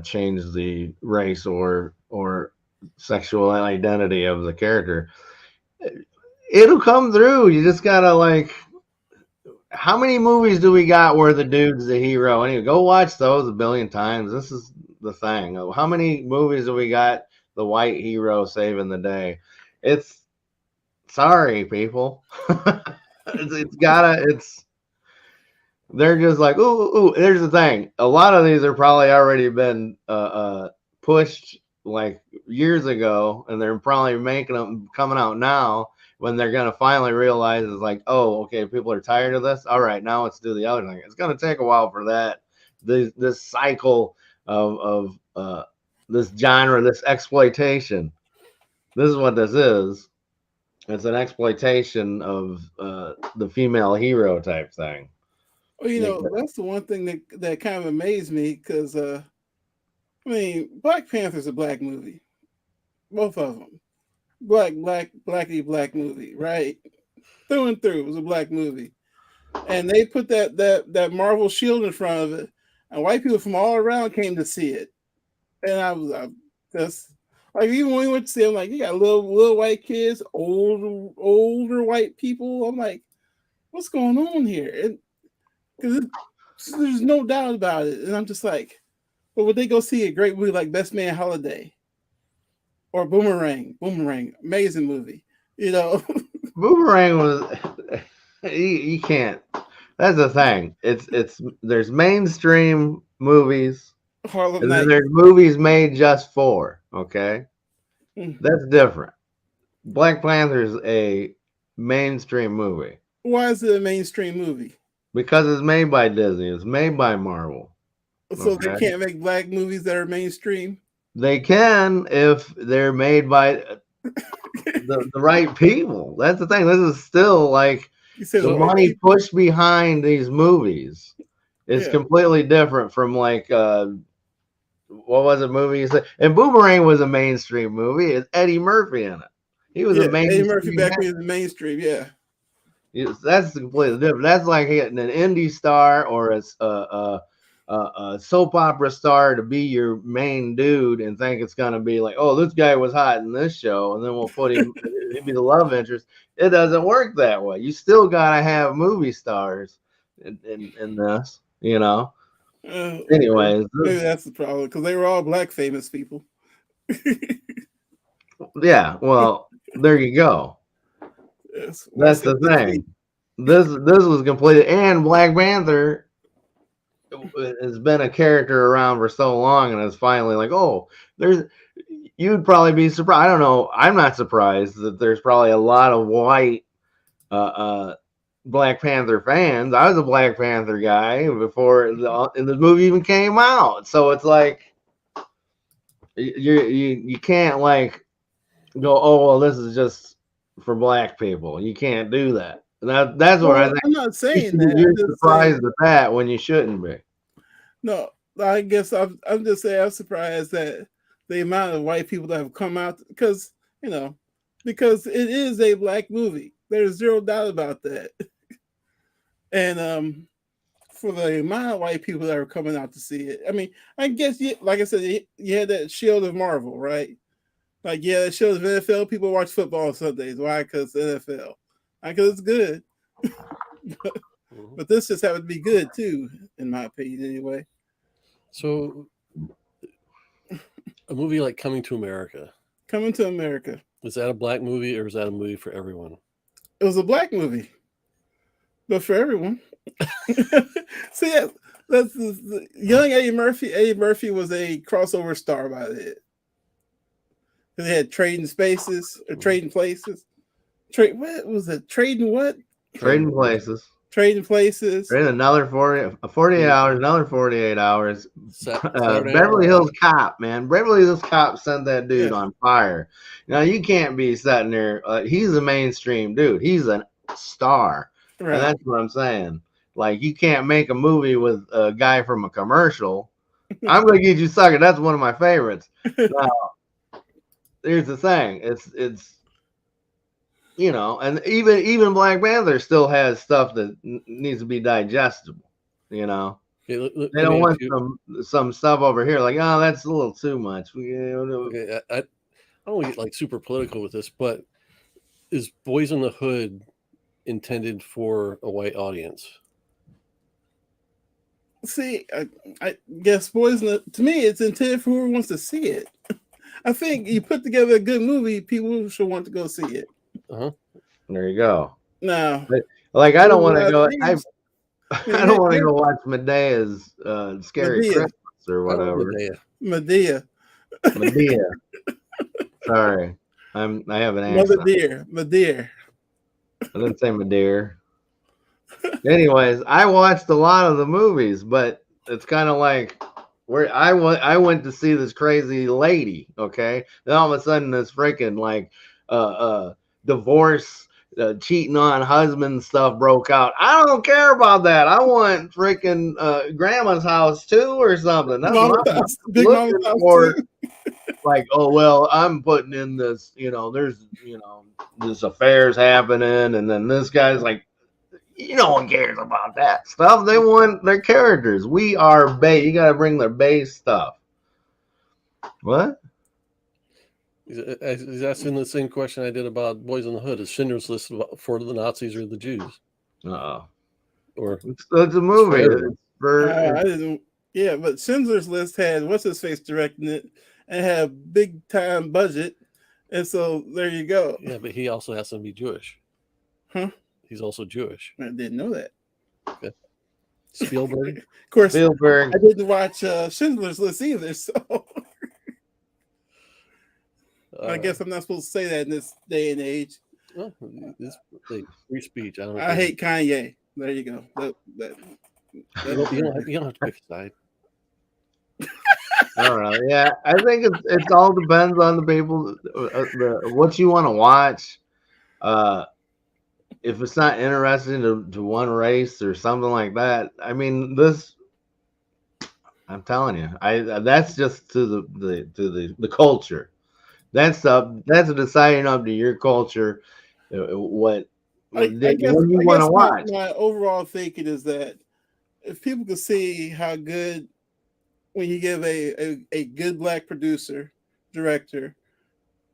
Speaker 3: change the race or sexual identity of the character. It'll come through. You just gotta like. How many movies do we got where the dude's the hero? Anyway, go watch those a billion times. This is the thing. How many movies do we got the white hero saving the day? It's sorry, people. it's gotta. It's they're just like ooh. Here's the thing. A lot of these are probably already been pushed like years ago, and they're probably making them coming out now. When they're gonna finally realize it's like, oh, okay, people are tired of this. All right, now let's do the other thing. It's gonna take a while for that. This cycle of this genre, this exploitation. This is what this is. It's an exploitation of the female hero type thing.
Speaker 2: Well, you know, that's the one thing that kind of amazed me because, I mean, Black Panther's a black movie, both of them. Black movie, right? Through and through, it was a black movie, and they put that Marvel shield in front of it, and white people from all around came to see it, and I was just like, even when we went to see it, I'm like, you got little white kids, older white people. I'm like, what's going on here? Because there's no doubt about it, and I'm just like, but would they go see a great movie like Best Man Holiday? Or Boomerang, amazing movie. You know,
Speaker 3: Boomerang was you can't. That's the thing. It's there's mainstream movies,
Speaker 2: Harlem
Speaker 3: and then
Speaker 2: Night.
Speaker 3: there's movies made just for. Okay, that's different. Black Panther's a mainstream movie.
Speaker 2: Why is it a mainstream movie?
Speaker 3: Because it's made by Disney. It's made by Marvel.
Speaker 2: So they can't make black movies that are mainstream.
Speaker 3: They can if they're made by the right people. That's the thing. This is still like the money pushed behind these movies is completely different from like what was it movie you said? And Boomerang was a mainstream movie. It's Eddie Murphy in it. He was a mainstream.
Speaker 2: Eddie Murphy back in the mainstream. Yeah.
Speaker 3: That's completely different. That's like getting an indie star or a soap opera star to be your main dude and think it's gonna be like, oh, this guy was hot in this show, and then we'll put him. He'd be the love interest. It doesn't work that way. You still gotta have movie stars in this, you know. Anyways,
Speaker 2: maybe that's the problem because they were all black famous people.
Speaker 3: Yeah. Well, there you go.
Speaker 2: Yes,
Speaker 3: that's the thing. This was completed, and Black Panther has been a character around for so long, and it's finally like, oh, you'd probably be surprised. I don't know. I'm not surprised that there's probably a lot of white Black Panther fans. I was a Black Panther guy before the movie even came out, so it's like you can't like go, oh well, this is just for black people. You can't do that. That's what I think.
Speaker 2: I'm not saying that.
Speaker 3: You're surprised at that when you shouldn't be.
Speaker 2: No, I guess I'm just saying I'm surprised that the amount of white people that have come out because it is a black movie. There's zero doubt about that. And for the amount of white people that are coming out to see it, I mean, I guess like I said, you had that shield of Marvel, right? Like, yeah, that shows NFL. People watch football on Sundays. Why? Because NFL. Because it's good. But this just happened to be good too, in my opinion, anyway.
Speaker 1: So, a movie like Coming to America.
Speaker 2: Coming to America.
Speaker 1: Is that a black movie or is that a movie for everyone?
Speaker 2: It was a black movie, but for everyone. See, that's the young Eddie Murphy. Eddie Murphy was a crossover star by the head. They had Trading Spaces or Trading Places. What was it? Trading what?
Speaker 3: Trading Places.
Speaker 2: Trading Places.
Speaker 3: Then another 48 hours, another 48 hours.
Speaker 1: Saturday
Speaker 3: Beverly
Speaker 1: Night
Speaker 3: Hills Cop, man. Beverly Hills Cop sent that dude
Speaker 2: Yeah.
Speaker 3: on fire. Now, you can't be sitting there. He's a mainstream dude. He's a star.
Speaker 2: Right.
Speaker 3: And that's what I'm saying. Like, you can't make a movie with a guy from a commercial. I'm going to get you sucker. That's one of my favorites. Now, here's the thing. It's you know, and even Black Panther still has stuff that needs to be digestible, you know.
Speaker 1: Okay,
Speaker 3: They don't want some stuff over here like, oh, that's a little too much.
Speaker 1: Okay, I don't want to get like super political with this, but is Boys in the Hood intended for a white audience?
Speaker 2: See, I guess to me, it's intended for whoever wants to see it. I think you put together a good movie, people should want to go see it.
Speaker 3: There you go.
Speaker 2: No,
Speaker 3: like I don't want to go. I don't want to go watch Medea's Scary Christmas or whatever.
Speaker 2: Medea.
Speaker 3: Sorry, I have an accent.
Speaker 2: Medea.
Speaker 3: I didn't say Medea. Anyways, I watched a lot of the movies, but it's kind of like where I went to see this crazy lady. Okay, then all of a sudden this freaking like divorce. Cheating on husband stuff broke out. I don't care about that. I want freaking grandma's house too or something. That's what I'm looking for. Like, oh well, I'm putting in this. You know, there's this affairs happening, and then this guy's like, no one cares about that stuff. They want their characters. We are base. You got to bring their base stuff. What?
Speaker 1: He's asking the same question I did about Boys in the Hood. Is Schindler's List for the Nazis or the Jews? Or
Speaker 3: it's a movie.
Speaker 2: I didn't. Yeah, but Schindler's List had what's his face directing it and had a big time budget, and so there you go.
Speaker 1: Yeah, but he also has to be Jewish.
Speaker 2: Huh?
Speaker 1: He's also Jewish.
Speaker 2: I didn't know that.
Speaker 1: Okay. Spielberg.
Speaker 2: Of course,
Speaker 3: Spielberg.
Speaker 2: I didn't watch Schindler's List either, so. I guess I'm not supposed to say that in this day and age.
Speaker 1: Well, it's free speech.
Speaker 2: I hate Kanye. There you go.
Speaker 1: You don't have to pick a side.
Speaker 3: I don't know. Yeah, I think it all depends on the people, what you want to watch. If it's not interesting to one race or something like that, I mean, I'm telling you, that's just to the culture. That's deciding up to your culture what you want to watch.
Speaker 2: My overall thinking is that if people can see how good when you give a good black producer, director,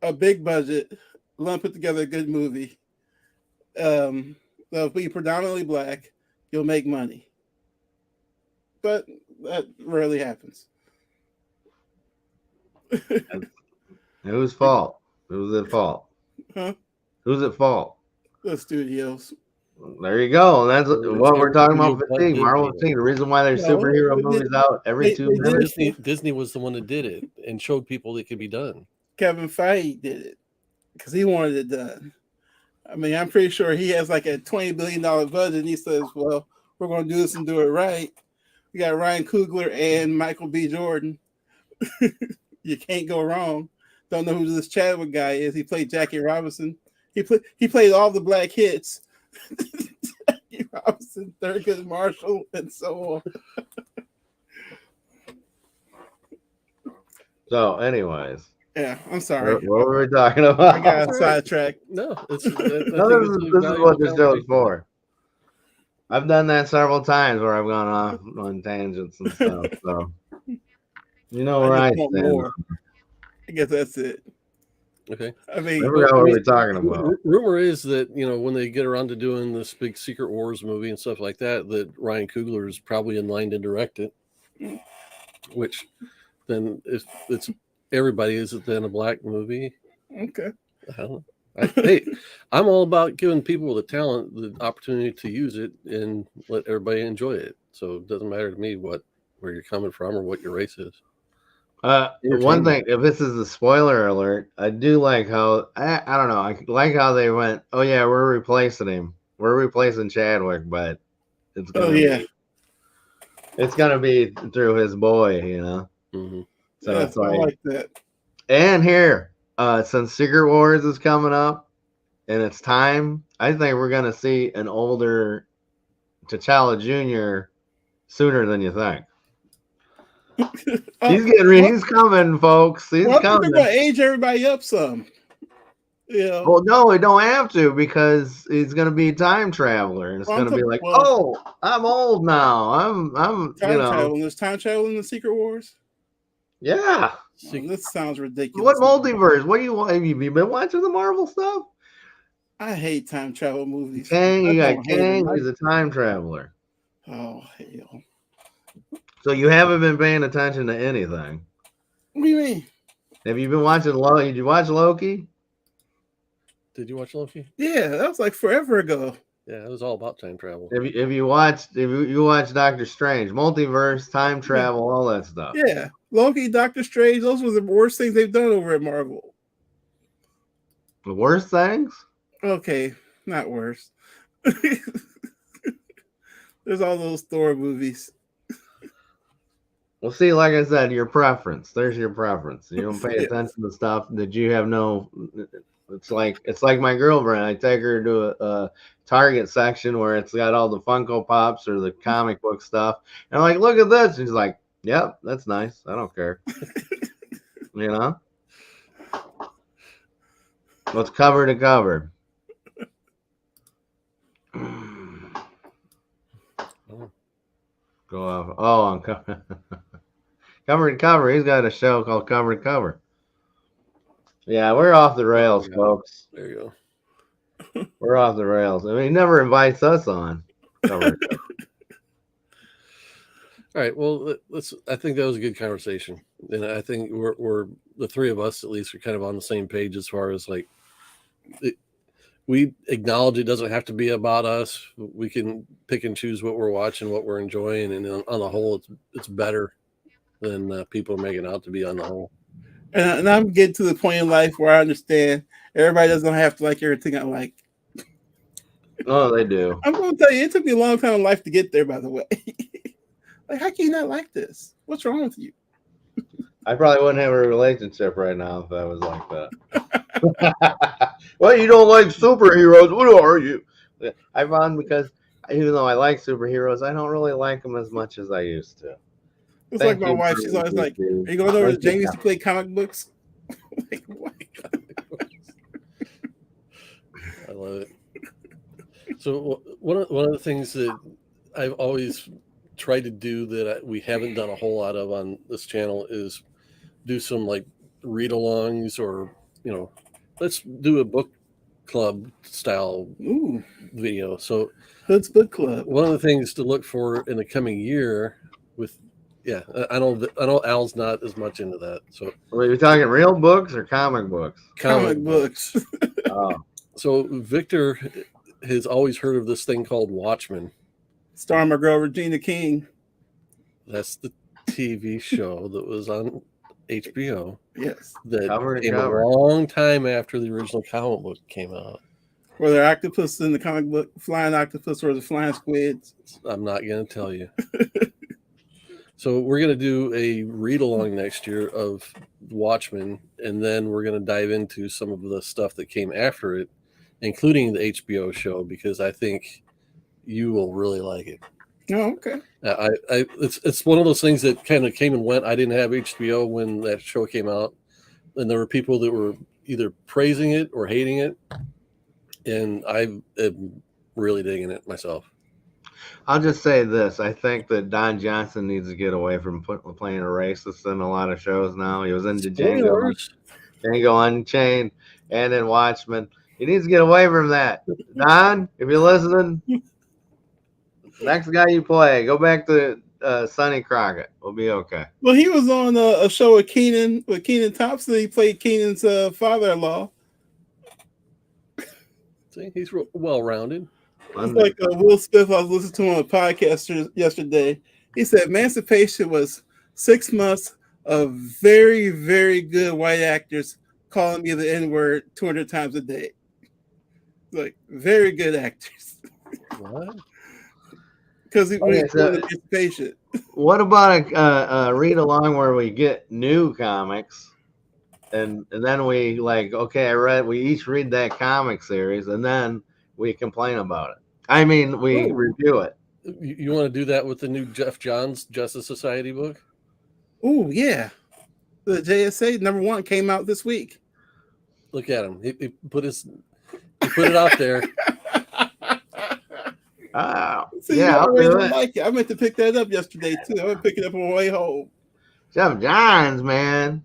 Speaker 2: a big budget, let them put together a good movie, they'll be predominantly black, you'll make money. But that rarely happens.
Speaker 3: Whose fault? Who's at fault?
Speaker 2: Huh?
Speaker 3: Who's at fault?
Speaker 2: The studios.
Speaker 3: There you go. That's what we're talking about. Fatigue, Marvel fatigue. The reason why there's superhero movies out every 2 minutes.
Speaker 1: Disney was the one that did it and showed people it could be done.
Speaker 2: Kevin Feige did it because he wanted it done. I mean, I'm pretty sure he has like a $20 billion budget, and he says, "Well, we're going to do this and do it right." We got Ryan Coogler and Michael B. Jordan. You can't go wrong. Don't know who this Chadwick guy is. He played Jackie Robinson. He played all the black hits. Jackie Robinson, Thurgood Marshall, and so on.
Speaker 3: So, anyways.
Speaker 2: Yeah, I'm sorry.
Speaker 3: What were we talking about?
Speaker 2: I got sidetracked.
Speaker 1: No,
Speaker 3: this is what this show is for. I've done that several times where I've gone off on tangents and stuff. So, you know where I stand.
Speaker 2: I guess that's it.
Speaker 1: Okay.
Speaker 2: I mean,
Speaker 3: I forgot what we're talking about.
Speaker 1: Rumor is that, when they get around to doing this big Secret Wars movie and stuff like that, that Ryan Coogler is probably in line to direct it. Which then, if it's everybody, is it then a black movie?
Speaker 2: Okay.
Speaker 1: I don't know. Hey, I'm all about giving people the talent, the opportunity to use it, and let everybody enjoy it. So it doesn't matter to me where you're coming from or what your race is.
Speaker 3: One thing, if this is a spoiler alert, I do like how I don't know. I like how they went. Oh yeah, we're replacing him. We're replacing Chadwick, but it's
Speaker 2: Oh
Speaker 3: gonna
Speaker 2: yeah,
Speaker 3: be it's gonna be through his boy, you know.
Speaker 1: Mm-hmm.
Speaker 3: So
Speaker 2: yes,
Speaker 3: it's
Speaker 2: I
Speaker 3: like,
Speaker 2: like that.
Speaker 3: and here, since Secret Wars is coming up and it's time, I think we're gonna see an older T'Challa Jr. sooner than you think.
Speaker 2: Oh,
Speaker 3: He's coming, folks. He's
Speaker 2: well, I think they're
Speaker 3: coming.
Speaker 2: gonna age everybody up some. Yeah.
Speaker 3: Well, no, we don't have to because he's gonna be a time traveler, and it's
Speaker 2: Well, I'm
Speaker 3: gonna be
Speaker 2: talking.
Speaker 3: like,
Speaker 2: Well,
Speaker 3: oh, I'm old now. I'm,
Speaker 2: time travel. There's time travel in the Secret Wars.
Speaker 3: yeah.
Speaker 2: Oh, this sounds
Speaker 3: What
Speaker 2: ridiculous.
Speaker 3: multiverse? What do you want? Have you been watching the Marvel stuff?
Speaker 2: I hate time travel movies.
Speaker 3: Kang,
Speaker 2: I
Speaker 3: you got
Speaker 2: don't hate them.
Speaker 3: Kang. He's a time traveler.
Speaker 2: Oh hell!
Speaker 3: So you haven't been paying attention to anything.
Speaker 2: What do you mean?
Speaker 3: Have you been watching Loki? Did you watch Loki?
Speaker 1: Did you watch Loki?
Speaker 2: Yeah, that was like forever ago.
Speaker 1: Yeah, it was all about time travel.
Speaker 3: Have you watched Doctor Strange, multiverse, time travel, all that stuff?
Speaker 2: Yeah, Loki, Doctor Strange. Those were the worst things they've done over at Marvel.
Speaker 3: The worst things?
Speaker 2: Okay, not worse. There's all those Thor movies.
Speaker 3: Well, see, like I said, your preference. There's your preference. You don't pay
Speaker 2: Yes.
Speaker 3: attention to stuff that you have no. It's like my girlfriend. I take her to a Target section where it's got all the Funko Pops or the comic book stuff, and I'm like, look at this. And she's like, yep, that's nice. I don't care. You know, what's cover to cover. Go off. Oh, on cover. Cover to cover. He's got a show called Cover to Cover. Yeah, we're off the rails, folks.
Speaker 1: There you
Speaker 3: go. We're off the rails. I mean, he never invites us on. Cover to cover.
Speaker 1: All right. Well, let's. I think that was a good conversation, and I think we're the three of us at least are kind of on the same page as far as like we acknowledge it doesn't have to be about us. We can pick and choose what we're watching, what we're enjoying, and on the whole, it's better than people are making out to be on the whole.
Speaker 2: And I'm getting to the point in life where I understand everybody doesn't have to like everything I like.
Speaker 3: Oh, they do.
Speaker 2: I'm going to tell you, it took me a long time in life to get there, by the way. Like, how can you not like this? What's wrong with you?
Speaker 3: I probably wouldn't have a relationship right now if I was like that. Well, you don't like superheroes. What are you? I found because even though I like superheroes, I don't really like them as much as I used to.
Speaker 2: It's like my wife. She's always like, are you going over to Jamie's to play comic books? Like, what?
Speaker 1: I love it. So one of the things that I've always tried to do that we haven't done a whole lot of on this channel is do some like read-alongs or, let's do a book club style video. So
Speaker 2: Hood's Book Club.
Speaker 1: One of the things to look for in the coming year I know Al's not as much into that. So
Speaker 3: are you talking real books or comic books?
Speaker 2: Comic books.
Speaker 3: Oh.
Speaker 1: So Victor has always heard of this thing called Watchmen.
Speaker 2: Starring my girl Regina King.
Speaker 1: That's the TV show that was on HBO.
Speaker 2: Yes.
Speaker 1: That came a long time after the original comic book came out.
Speaker 2: Were there octopus in the comic book? Flying octopus or the flying squids?
Speaker 1: I'm not going to tell you. So we're going to do a read-along next year of Watchmen, and then we're going to dive into some of the stuff that came after it, including the HBO show, because I think you will really like it.
Speaker 2: Oh, okay.
Speaker 1: It's one of those things that kind of came and went. I didn't have HBO when that show came out, and there were people that were either praising it or hating it, and I am really digging it myself.
Speaker 3: I'll just say this. I think that Don Johnson needs to get away from playing a racist in a lot of shows now. He was into Django Unchained and in Watchmen. He needs to get away from that. Don, if you're listening, next guy you play, go back to Sonny Crockett. We'll be okay.
Speaker 2: Well, he was on a show with Kenan Thompson. He played Kenan's father-in-law.
Speaker 1: See, he's well-rounded.
Speaker 2: It's like Will Smith. I was listening to him on a podcast yesterday. He said Emancipation was 6 months of very, very good white actors calling me the N-word 200 times a day. Like, very good actors.
Speaker 1: What?
Speaker 2: because we
Speaker 3: Okay, so-
Speaker 2: want to be patient.
Speaker 3: What about a read along where we get new comics, and then we like, okay, we each read that comic series, and then we complain about it. I mean, we review it.
Speaker 1: You want to do that with the new Jeff Johns Justice Society book?
Speaker 2: Oh yeah, the JSA #1 came out this week.
Speaker 1: Look at him. He put it out there.
Speaker 2: See,
Speaker 3: Yeah, I'll do it.
Speaker 2: like it. I meant to pick that up yesterday too. I went to pick it up on the way home.
Speaker 3: Jeff Johns, man.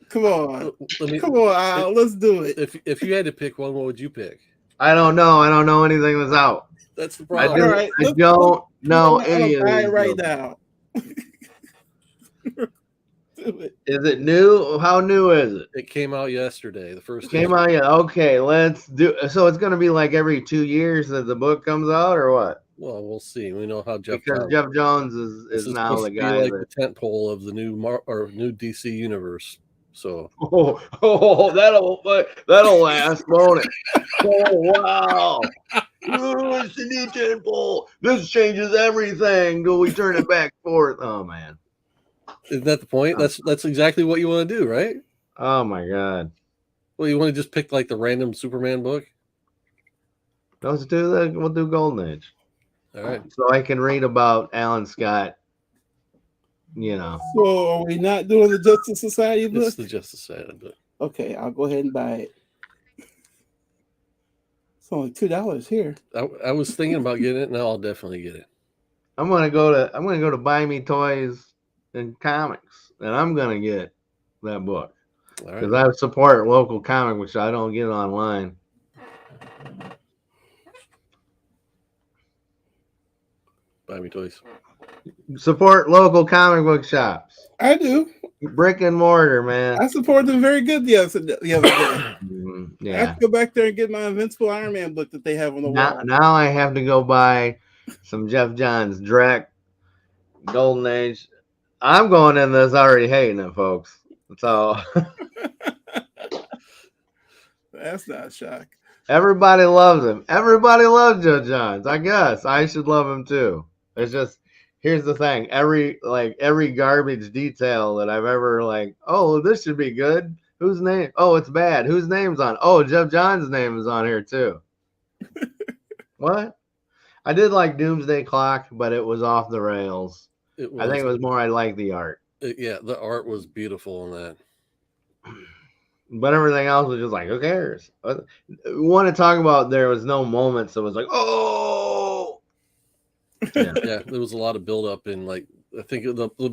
Speaker 2: Come on, Al, let's do it.
Speaker 1: If you had to pick one, what would you pick?
Speaker 3: I don't know. I don't know anything that's out.
Speaker 1: That's the problem.
Speaker 3: I don't know any of these.
Speaker 2: Right now. Do it.
Speaker 3: Is it new? How new is it?
Speaker 1: It came out yesterday. The first
Speaker 3: Came out, yeah. Okay, let's do. So it's going to be like every 2 years that the book comes out, or what?
Speaker 1: Well, we'll see. We know how Jeff
Speaker 3: Jones is now the guy.
Speaker 1: Like the tent pole of the new new DC universe. So
Speaker 3: that'll last, won't it? Oh wow! Oh, it's the new tent pole. This changes everything. Do we turn it back forth? Oh man,
Speaker 1: isn't that the point? That's exactly what you want to do, right?
Speaker 3: Oh my god!
Speaker 1: Well, you want to just pick like the random Superman book?
Speaker 3: Let's do that. We'll do Golden Age.
Speaker 1: All right.
Speaker 3: So I can read about Alan Scott. You know.
Speaker 2: So are we not doing the Justice Society book?
Speaker 1: It's the Justice Society book.
Speaker 2: Okay, I'll go ahead and buy it. It's only $2 here.
Speaker 1: I was thinking about getting it. Now I'll definitely get it.
Speaker 3: I'm gonna go to Buy Me Toys and Comics, and I'm gonna get that book because I support local comic, which I don't get online.
Speaker 2: Buy Me Toys.
Speaker 3: Support local comic book shops.
Speaker 2: I do.
Speaker 3: Brick and mortar, man.
Speaker 2: I support them very good the other day.
Speaker 3: Yeah.
Speaker 2: I have to go back there and get my Invincible Iron Man book that they have on the wall.
Speaker 3: Now I have to go buy some Jeff Johns, Drek, Golden Age. I'm going in this already hating it, folks. So
Speaker 2: that's not a shock.
Speaker 3: Everybody loves him. Everybody loves Jeff Johns. I guess I should love him too. It's just here's the thing. Every garbage detail that I've ever oh, this should be good. Whose name? Oh, it's bad. Whose name's on? Oh, Jeff Johns' name is on here too. What? I did like Doomsday Clock, but it was off the rails. I think it was more I like the art.
Speaker 1: Yeah, the art was beautiful in that.
Speaker 3: But everything else was just like, who cares? We want to talk about there was no moments that was like, oh.
Speaker 1: Yeah, there was a lot of buildup in I think the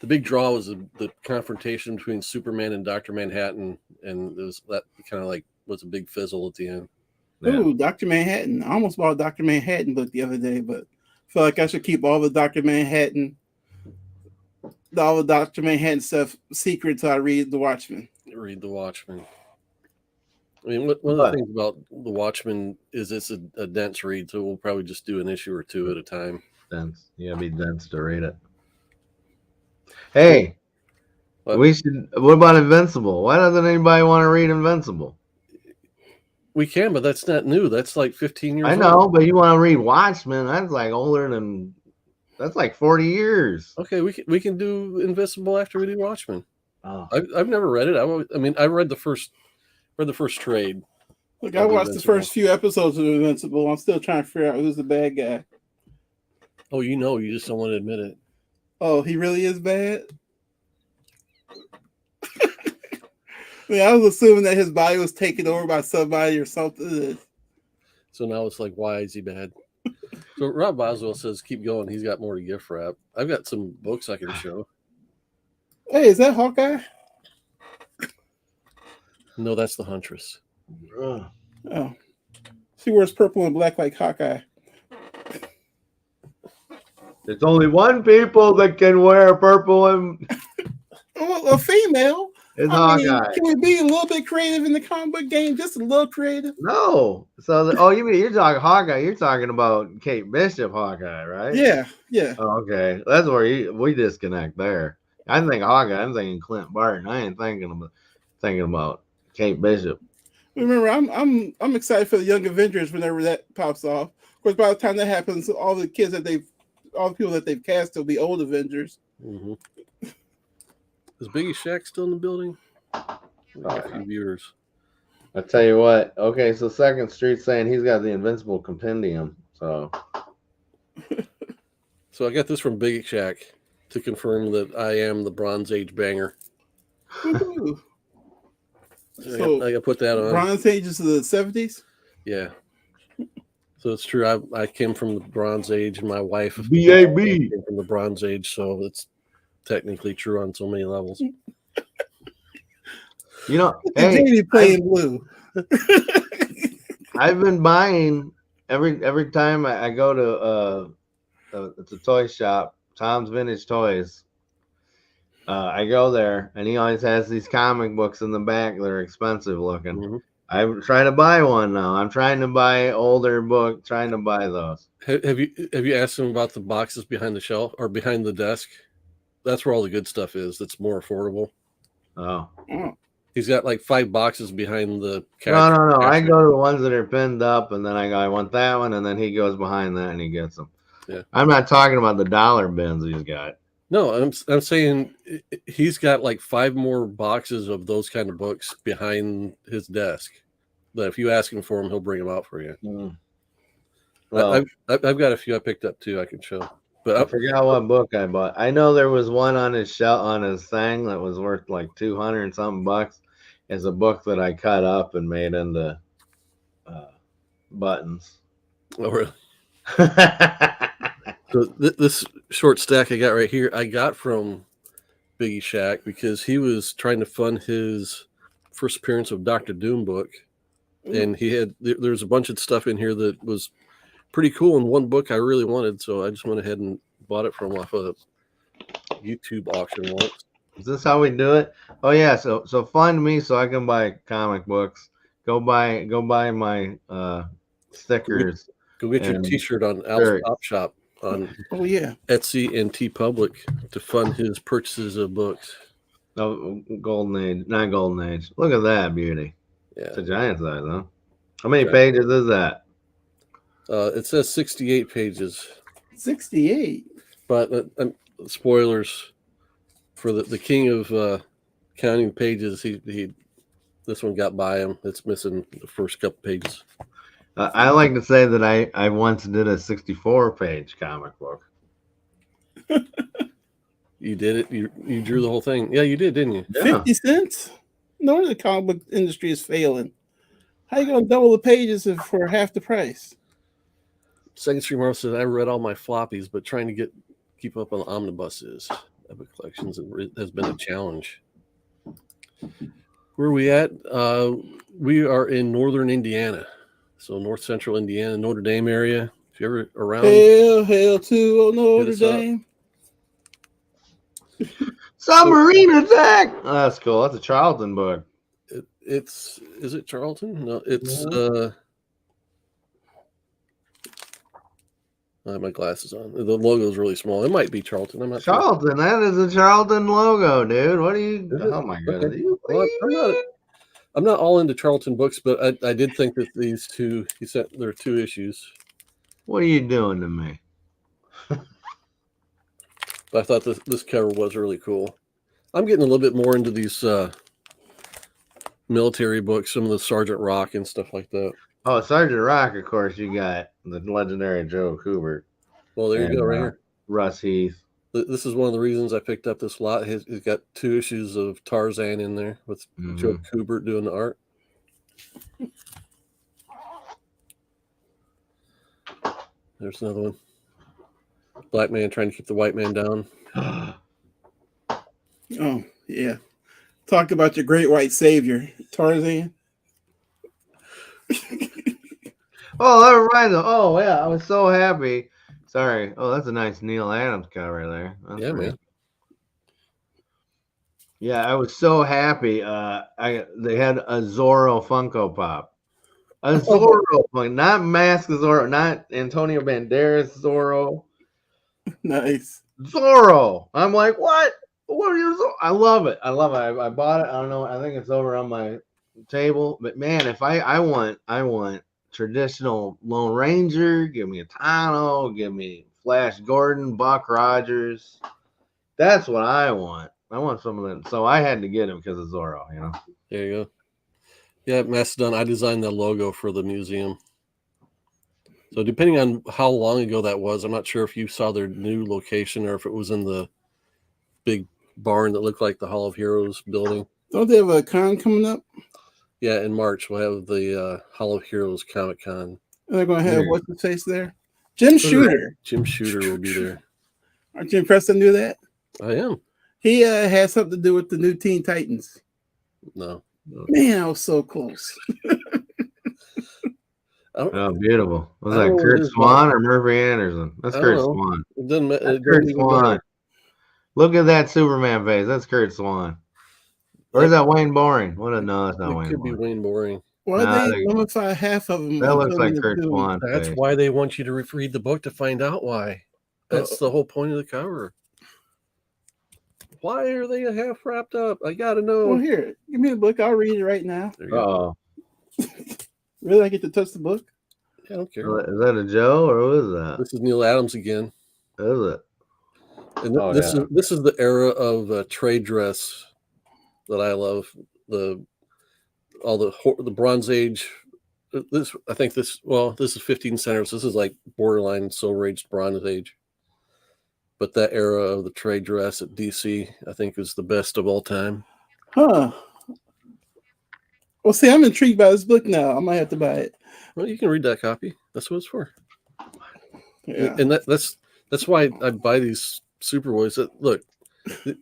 Speaker 1: big draw was the confrontation between Superman and Dr. Manhattan, and it was that kind of was a big fizzle at the end.
Speaker 2: Yeah. Ooh, Dr. Manhattan. I almost bought a Dr. Manhattan book the other day, but I feel like I should keep all the Dr. Manhattan stuff secret until I read The Watchmen.
Speaker 1: Read The Watchmen. I mean, one of the things about The Watchmen is it's a dense read, so we'll probably just do an issue or two at a time.
Speaker 3: Dense. You gotta be dense to read it. Hey, we should. What about Invincible? Why doesn't anybody want to read Invincible?
Speaker 1: We can, but that's not new. That's 15 years.
Speaker 3: I know, but you want to read Watchmen? That's older than. That's 40 years.
Speaker 1: Okay, we can do Invincible after we do Watchmen.
Speaker 3: Oh.
Speaker 1: I've never read it. I read the first trade.
Speaker 2: Look, I watched the first few episodes of Invincible. I'm still trying to figure out who's the bad guy.
Speaker 1: Oh, you just don't want to admit it.
Speaker 2: Oh, he really is bad? I was assuming that his body was taken over by somebody or something.
Speaker 1: So now it's why is he bad? So Rob Boswell says, keep going. He's got more to gift wrap. I've got some books I can show.
Speaker 2: Hey, is that Hawkeye?
Speaker 1: No, that's the Huntress.
Speaker 2: Oh. She wears purple and black like Hawkeye.
Speaker 3: There's only one people that can wear purple and
Speaker 2: a female.
Speaker 3: It's Hawkeye.
Speaker 2: Can we be a little bit creative in the comic book game? Just a little creative?
Speaker 3: No. So, you're talking Hawkeye. You're talking about Kate Bishop Hawkeye, right?
Speaker 2: Yeah.
Speaker 3: Oh, okay. That's where we disconnect there. I think Hawkeye. I'm thinking Clint Barton. I ain't thinking about Kate Bishop.
Speaker 2: Remember, I'm excited for the Young Avengers whenever that pops off. course, by the time that happens, all the people that they've cast will be old Avengers.
Speaker 1: Mm-hmm. Is Biggie Shack still in the building? A few viewers.
Speaker 3: I tell you what. Okay, so Second Street saying he's got the Invincible Compendium. So
Speaker 1: I got this from Biggie Shack to confirm that I am the Bronze Age banger.
Speaker 2: Woo-hoo.
Speaker 1: So I got to put that on.
Speaker 2: Bronze Ages of the 70s?
Speaker 1: Yeah. So it's true. I came from the Bronze Age, and my wife
Speaker 3: BAB
Speaker 1: came from the Bronze Age, so it's technically true on so many levels.
Speaker 3: You know,
Speaker 2: hey, playing blue.
Speaker 3: I've been buying every time I go to it's a toy shop, Tom's Vintage Toys. I go there, and he always has these comic books in the back that are expensive looking.
Speaker 1: Mm-hmm.
Speaker 3: I'm trying to buy one now. I'm trying to buy older book, trying to buy those.
Speaker 1: Have you asked him about the boxes behind the shelf or behind the desk? That's where all the good stuff is. That's more affordable.
Speaker 3: Oh.
Speaker 1: He's got like 5 boxes behind the
Speaker 3: couch. No. I go to the ones that are pinned up, and then I want that one, and then he goes behind that and he gets them.
Speaker 1: Yeah.
Speaker 3: I'm not talking about the dollar bins he's got.
Speaker 1: No, I'm saying he's got like 5 more boxes of those kind of books behind his desk. That if you ask him for them, he'll bring them out for you.
Speaker 3: Mm. Well,
Speaker 1: I've got a few I picked up too. I can show. But
Speaker 3: I forgot what book I bought. I know there was one on his shelf on his thing that was worth like 200 and something bucks. It's a book that I cut up and made into buttons.
Speaker 1: Oh, really? So this short stack I got right here, I got from Biggie Shack because he was trying to fund his first appearance of Dr. Doom book. And there's a bunch of stuff in here that was pretty cool. And one book I really wanted, so I just went ahead and bought it from off a YouTube auction once.
Speaker 3: Is this how we do it? Oh yeah, so fund me so I can buy comic books. Go buy my stickers.
Speaker 1: Go get your T-shirt on Al's Top Shop on Etsy and TeePublic to fund his purchases of books.
Speaker 3: Oh, Golden Age, not Golden Age. Look at that beauty. Yeah, it's a giant size, huh? How many pages is that?
Speaker 1: It says 68 pages.
Speaker 2: 68.
Speaker 1: But spoilers for the king of counting pages. He this one got by him. It's missing the first couple pages.
Speaker 3: I like to say that I once did a 64-page comic book.
Speaker 1: You did it. You drew the whole thing. Yeah, you did, didn't you?
Speaker 2: Yeah. 50 cents. No wonder the comic book industry is failing. How you gonna double the pages for half the price?
Speaker 1: Second Street Marvel says I read all my floppies, but trying to keep up on the omnibuses, epic collections has been a challenge. Where are we at? We are in northern Indiana, so north central Indiana, Notre Dame area. If you're ever around,
Speaker 2: hail to Notre Dame.
Speaker 3: Submarine attack. Oh, that's cool. That's a Charlton book.
Speaker 1: Is it Charlton? No, it's I have my glasses on. The logo is really small. It might be Charlton. I'm not
Speaker 3: Charlton. Sure. That is a Charlton logo, dude. What are you? Oh my goodness.
Speaker 1: Okay. Well, I'm not all into Charlton books, but I did think that these two. He said there are 2 issues.
Speaker 3: What are you doing to me?
Speaker 1: I thought this cover was really cool. I'm getting a little bit more into these military books, some of the Sergeant Rock and stuff like that.
Speaker 3: Oh, Sergeant Rock, of course, you got the legendary Joe Kubert.
Speaker 1: Well, there you go, right here.
Speaker 3: Russ Heath.
Speaker 1: This is one of the reasons I picked up this lot. He's got 2 issues of Tarzan in there with Joe Kubert doing the art. There's another one. Black man trying to keep the white man down.
Speaker 2: Oh, yeah. Talk about your great white savior, Tarzan.
Speaker 3: Oh, that reminds me. Oh, yeah. I was so happy. Sorry. Oh, that's a nice Neil Adams cover there. That's
Speaker 1: yeah, man.
Speaker 3: Yeah, I was so happy. They had a Zorro Funko Pop. A Zorro, not Mask Zorro, not Antonio Banderas Zorro.
Speaker 2: Nice.
Speaker 3: Zorro. I'm like, what? What are you? I love it. I bought it. I don't know. I think it's over on my table. But man, if I want traditional Lone Ranger. Give me a Tano. Give me Flash Gordon, Buck Rogers. That's what I want. I want some of them. So I had to get him because of Zorro, you know.
Speaker 1: There you go. Yeah, Mastodon. I designed the logo for the museum. So depending on how long ago that was, I'm not sure if you saw their new location or if it was in the big barn that looked like the Hall of Heroes building.
Speaker 2: Don't they have a con coming up?
Speaker 1: Yeah, in March we'll have the Hall of Heroes Comic Con.
Speaker 2: And they're going to have what's his face there? Jim Shooter.
Speaker 1: Jim Shooter will be there.
Speaker 2: Aren't you impressed to do that?
Speaker 1: I am.
Speaker 2: He had something to do with the new Teen Titans.
Speaker 1: No.
Speaker 2: Man, I was so close.
Speaker 3: Oh, beautiful. Was that Kurt Swan or Murphy Anderson? That's Kurt Swan.
Speaker 1: It doesn't matter.
Speaker 3: Kurt Swan. Look at that Superman face. That's Kurt Swan. Or is that Wayne Boring? What a no, that's not Wayne Boring.
Speaker 1: It could be Wayne Boring.
Speaker 2: Why they limify half of them?
Speaker 3: That looks like Kurt Swan.
Speaker 1: That's why they want you to read the book to find out why. That's the whole point of the cover. Why are they half wrapped up? I gotta know.
Speaker 2: Well, here, give me the book. I'll read it right now.
Speaker 3: Oh,
Speaker 2: really? I get to touch the book?
Speaker 1: Yeah, I don't care.
Speaker 3: Is that a Joe or what is that?
Speaker 1: This is Neil Adams again.
Speaker 3: Is it?
Speaker 1: And this is the era of trade dress that I love. The Bronze Age. This is 15th century. So this is like borderline Silver Age, Bronze Age. But that era of the trade dress at DC, I think, is the best of all time.
Speaker 2: Huh. Well, see, I'm intrigued by this book now. I might have to buy it.
Speaker 1: Well, you can read that copy. That's what it's for.
Speaker 2: Yeah.
Speaker 1: And that's why I buy these Superboys. Look,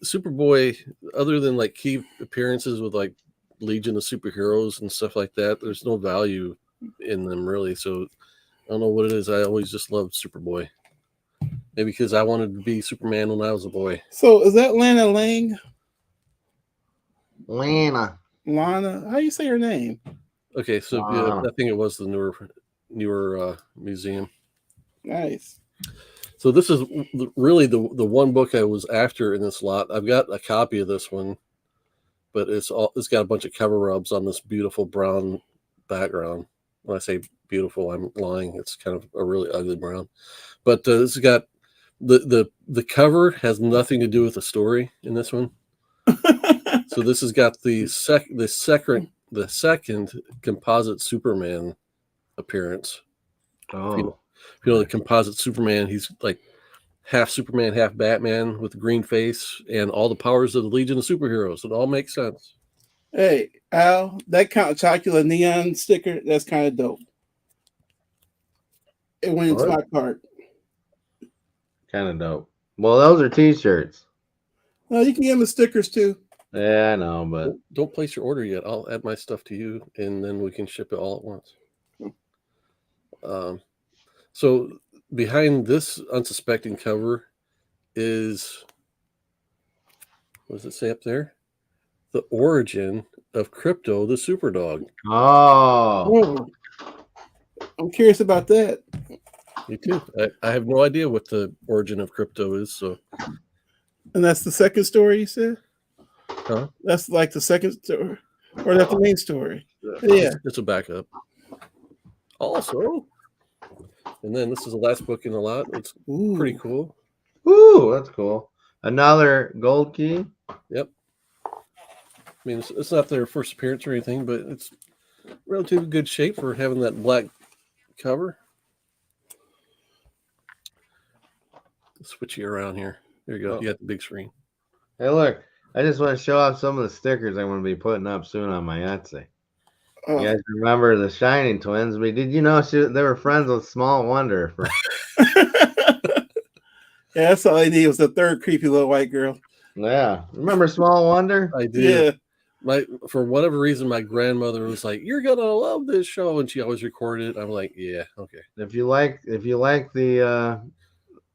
Speaker 1: Superboy, other than like key appearances with like Legion of Superheroes and stuff like that, there's no value in them really. So I don't know what it is. I always just loved Superboy. Maybe because I wanted to be Superman when I was a boy.
Speaker 2: So is that Lana Lang?
Speaker 3: Lana.
Speaker 2: How do you say her name?
Speaker 1: Okay, so yeah, I think it was the newer museum.
Speaker 2: Nice.
Speaker 1: So this is really the one book I was after in this lot. I've got a copy of this one, but it's got a bunch of cover rubs on this beautiful brown background. When I say beautiful, I'm lying. It's kind of a really ugly brown. But this has got the cover has nothing to do with the story in this one. So this has got the second composite Superman appearance.
Speaker 3: Oh,
Speaker 1: you know the composite Superman. He's like half Superman, half Batman with a green face and all the powers of the Legion of Superheroes. It all makes sense.
Speaker 2: Hey, Al, that Count Chocula neon sticker, that's kind of dope. It went into my cart.
Speaker 3: kind of dope. Well, those are T-shirts.
Speaker 2: Well, you can give them stickers too.
Speaker 3: Yeah, I know, but
Speaker 1: Don't place your order yet. I'll add my stuff to you, and then we can ship it all at once. So behind this unsuspecting cover is, what does it say up there? The origin of Crypto the Superdog.
Speaker 3: oh,
Speaker 2: I'm curious about that.
Speaker 1: Me too. I have no idea what the origin of Crypto is. So,
Speaker 2: And that's the second story you said?
Speaker 1: huh?
Speaker 2: That's like the second story, or that's the main story? Yeah.
Speaker 1: It's a backup. Also, and then this is the last book in the lot. It's pretty cool.
Speaker 3: ooh, that's cool. Another gold key.
Speaker 1: Yep. I mean, it's not their first appearance or anything, but it's relatively good shape for having that black cover. Switch you around here. There you go.
Speaker 3: Oh.
Speaker 1: You got the big screen.
Speaker 3: Hey, look, I just want to show off some of the stickers I'm going to be putting up soon on my Etsy. You guys remember the Shining Twins? I mean, did you know they were friends with Small Wonder?
Speaker 2: Yeah, that's all I need was the third creepy little white girl.
Speaker 3: Yeah, remember Small Wonder?
Speaker 1: I do. Yeah. For whatever reason, my grandmother was like, "You're gonna love this show," and she always recorded it. I'm like, "Yeah, okay."
Speaker 3: If you like the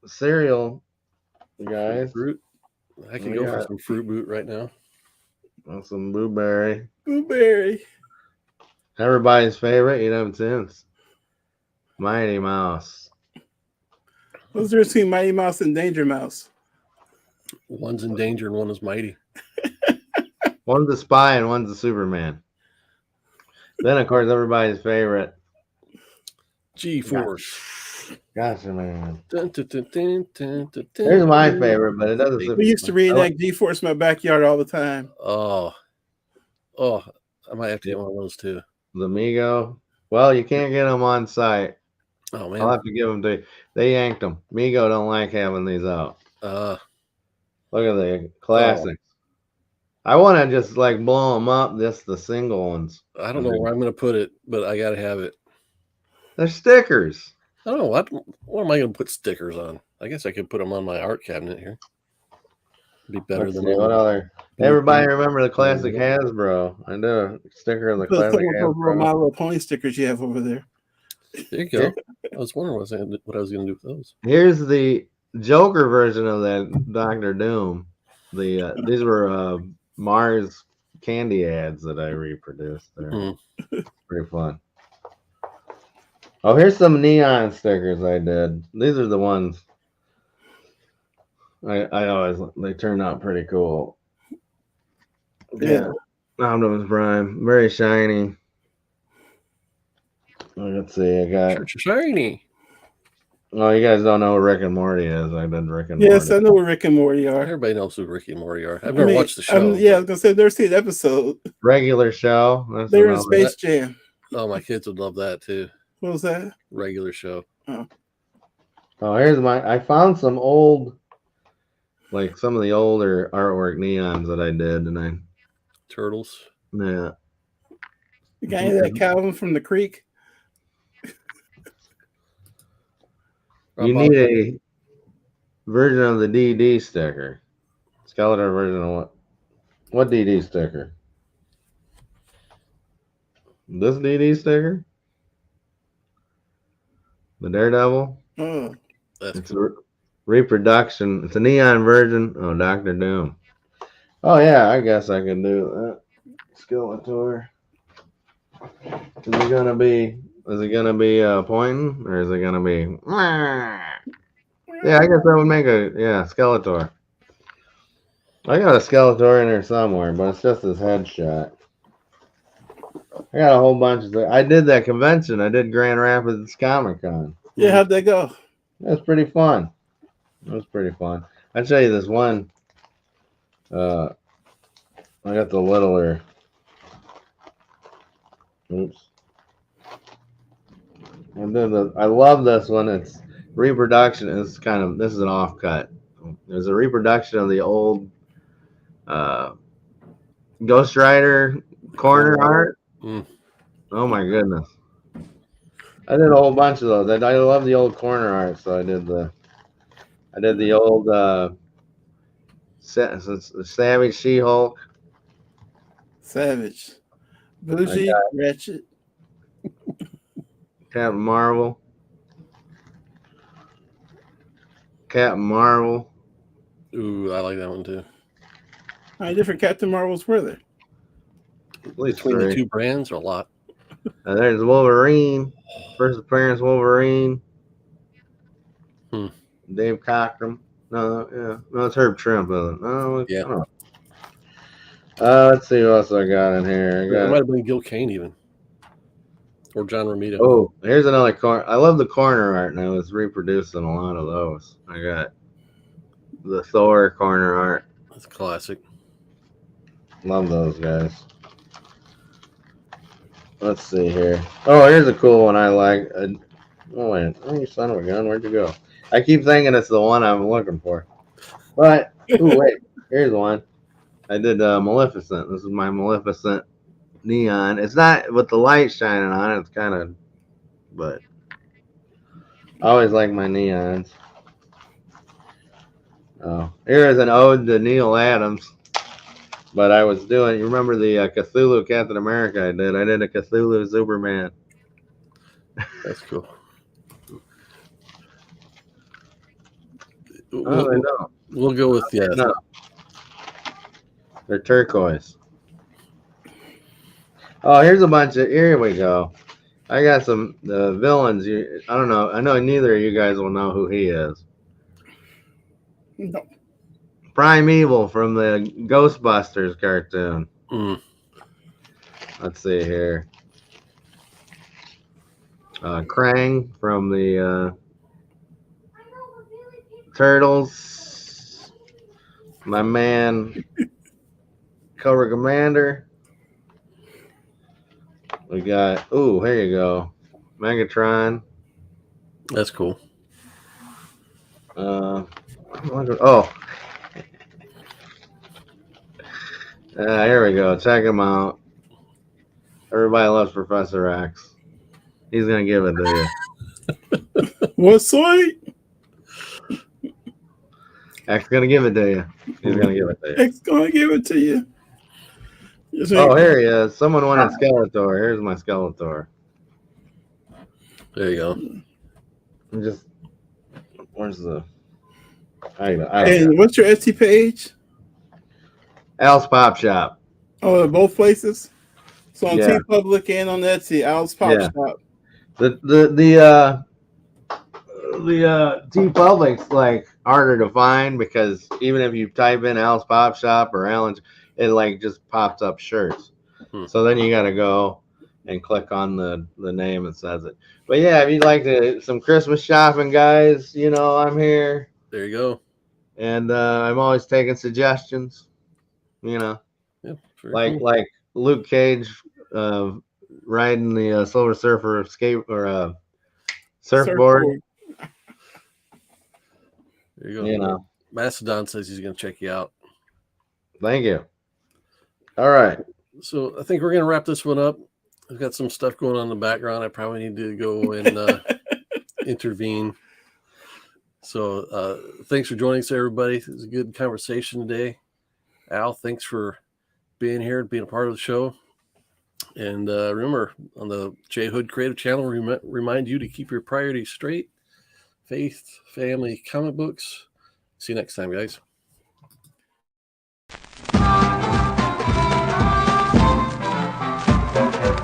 Speaker 3: cereal, you guys,
Speaker 1: fruit. I can go for some Fruit Boot right now.
Speaker 3: And some blueberry.
Speaker 2: Blueberry.
Speaker 3: Everybody's favorite. You know, since Mighty Mouse.
Speaker 2: What's the difference between Mighty Mouse and Danger Mouse?
Speaker 1: One's in danger and one is mighty.
Speaker 3: One's a spy and one's a Superman. Then, of course, everybody's favorite,
Speaker 1: G-Force.
Speaker 3: Gotcha, man.
Speaker 1: Dun, dun, dun, dun, dun, dun, dun,
Speaker 3: Here's my
Speaker 1: dun.
Speaker 3: favorite, but it doesn't
Speaker 1: Big-
Speaker 3: seem.
Speaker 2: We used to reenact G-Force in my backyard all the time.
Speaker 1: Oh, I might have to get one of those too.
Speaker 3: The Migo. Well, you can't get them on site.
Speaker 1: Oh
Speaker 3: I'll
Speaker 1: man.
Speaker 3: have to give them to you. They yanked them. Migo don't like having these out. Look at the classics. I want to just like blow them up. Just the single ones.
Speaker 1: I don't know where I'm going to put it, but I got to have it.
Speaker 3: They're stickers.
Speaker 1: I don't know what am I going to put stickers on? I guess I could put them on my art cabinet here. Be better
Speaker 3: Let's
Speaker 1: than
Speaker 3: see, what other. Everybody remember the classic Hasbro? I do a sticker of the
Speaker 2: Put
Speaker 3: classic
Speaker 2: some of
Speaker 3: Hasbro.
Speaker 2: My Little Pony stickers you have over there.
Speaker 1: There you go. I was wondering what I was going to do with those.
Speaker 3: Here's the Joker version of that Doctor Doom. These were Mars candy ads that I reproduced there. Pretty fun. Oh, here's some neon stickers I did. These are the ones I always, they turned out pretty cool.
Speaker 2: Yeah.
Speaker 3: Optimus Prime, very shiny. Let's see, I got.
Speaker 1: Church of Shiny.
Speaker 3: Oh, you guys don't know who Rick and Morty is. I did Rick and
Speaker 2: Yes,
Speaker 3: Morty.
Speaker 2: I know where Rick and Morty are.
Speaker 1: Everybody knows who Ricky and Morty are. I've never watched the show.
Speaker 2: Yeah, I was gonna say I've never seen an episode.
Speaker 3: Regular show. That's
Speaker 2: They were in
Speaker 3: another-
Speaker 2: Space Jam.
Speaker 1: Oh, my kids would love that too.
Speaker 2: What was that?
Speaker 1: Regular show.
Speaker 3: Oh, here's I found some old, like some of the older artwork neons that I did, and I.
Speaker 1: Turtles.
Speaker 3: Yeah.
Speaker 2: You got any of that Calvin from the Creek?
Speaker 3: You need a version of the DD sticker. Skeletor version of what? What DD sticker? This DD sticker? The Daredevil?
Speaker 2: Oh.
Speaker 3: It's a reproduction. It's a neon version of Doctor Doom. Oh yeah, I guess I can do that. Skeletor. Is it gonna be pointing, or is it gonna be? Yeah, I guess that would make Skeletor. I got a Skeletor in there somewhere, but it's just his headshot. I got a whole bunch of. I did that convention. I did Grand Rapids Comic Con.
Speaker 2: Yeah, how'd that go?
Speaker 3: It was pretty fun. I'll show you this one. I got the littler. Oops. I love this one. It's reproduction. This is an offcut. There's a reproduction of the old Ghost Rider corner art. Oh my goodness. I did a whole bunch of those. I love the old corner art, so I did the old Savage She-Hulk.
Speaker 2: Savage. Bougie, Ratchet.
Speaker 3: Captain Marvel.
Speaker 1: Ooh, I like that one too.
Speaker 2: How many different Captain Marvels were there?
Speaker 3: At least
Speaker 1: Between
Speaker 3: three.
Speaker 1: the two brands, are a lot.
Speaker 3: There's Wolverine. First appearance Wolverine. Dave Cockrum. No, it's Herb Trimp, isn't it? No,
Speaker 1: Yeah.
Speaker 3: I don't know. Let's see what else I got in here.
Speaker 1: It might have been Gil Kane even. Or John Romita.
Speaker 3: Oh, here's another corner. I love the corner art, and I was reproducing a lot of those. I got the Thor corner art.
Speaker 1: That's classic.
Speaker 3: Love those guys. Let's see here. Oh, here's a cool one I like. Oh, wait. Oh, you son of a gun. Where'd you go? I keep thinking it's the one I'm looking for. But, wait. Here's one. I did Maleficent. This is my Maleficent neon. It's not with the light shining on it. It's kind of, but I always like my neons. Oh, here's an ode to Neil Adams. But I was doing, you remember the Cthulhu Captain America I did? I did a Cthulhu Superman.
Speaker 1: That's cool.
Speaker 3: Oh, I know.
Speaker 1: We'll go with,
Speaker 3: No. They're turquoise. Oh, here's a bunch of, here we go. I got some villains. I don't know. I know neither of you guys will know who he is.
Speaker 2: No.
Speaker 3: Primeval from the Ghostbusters cartoon. Let's see here. Krang from the Turtles. My man, Cobra Commander. We got, here you go. Megatron.
Speaker 1: That's cool.
Speaker 3: Here we go. Check him out. Everybody loves Professor X. He's gonna give it to you.
Speaker 2: What's sweet?
Speaker 3: X gonna give it to you. He's gonna give it to you.
Speaker 2: X gonna give it to you.
Speaker 3: Here he is. Someone wanted Skeletor. Here's my Skeletor.
Speaker 1: There you go.
Speaker 3: I'm just. Where's the?
Speaker 2: And what's your Etsy page?
Speaker 3: Al's Pop Shop.
Speaker 2: Oh, both places. So on
Speaker 3: Yeah.
Speaker 2: TeePublic and on Etsy, Al's Pop Shop.
Speaker 3: The TeePublic's like harder to find because even if you type in Al's Pop Shop or Allen's, it like just pops up shirts. So then you gotta go and click on the name that says it. But yeah, if you'd like some Christmas shopping, guys, I'm here.
Speaker 1: There you go.
Speaker 3: And I'm always taking suggestions.
Speaker 1: Yeah,
Speaker 3: like
Speaker 1: cool.
Speaker 3: like Luke Cage riding the Silver Surfer surfboard.
Speaker 1: There you go. Mastodon says he's going to check you out.
Speaker 3: Thank you. All right.
Speaker 1: So I think we're going to wrap this one up. I've got some stuff going on in the background. I probably need to go and intervene. So thanks for joining us, everybody. It was a good conversation today. Al, thanks for being here and being a part of the show. And remember, on the J Hood Creative Channel, remind you to keep your priorities straight. Faith, family, comic books. See you next time, guys.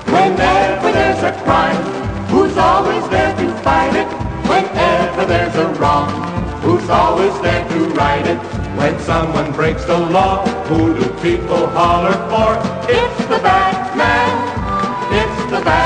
Speaker 4: Whenever there's a crime, who's always there to fight it? Whenever there's a wrong, who's always there to right it? When someone breaks the law, who do people holler for? It's the bad man. It's the bad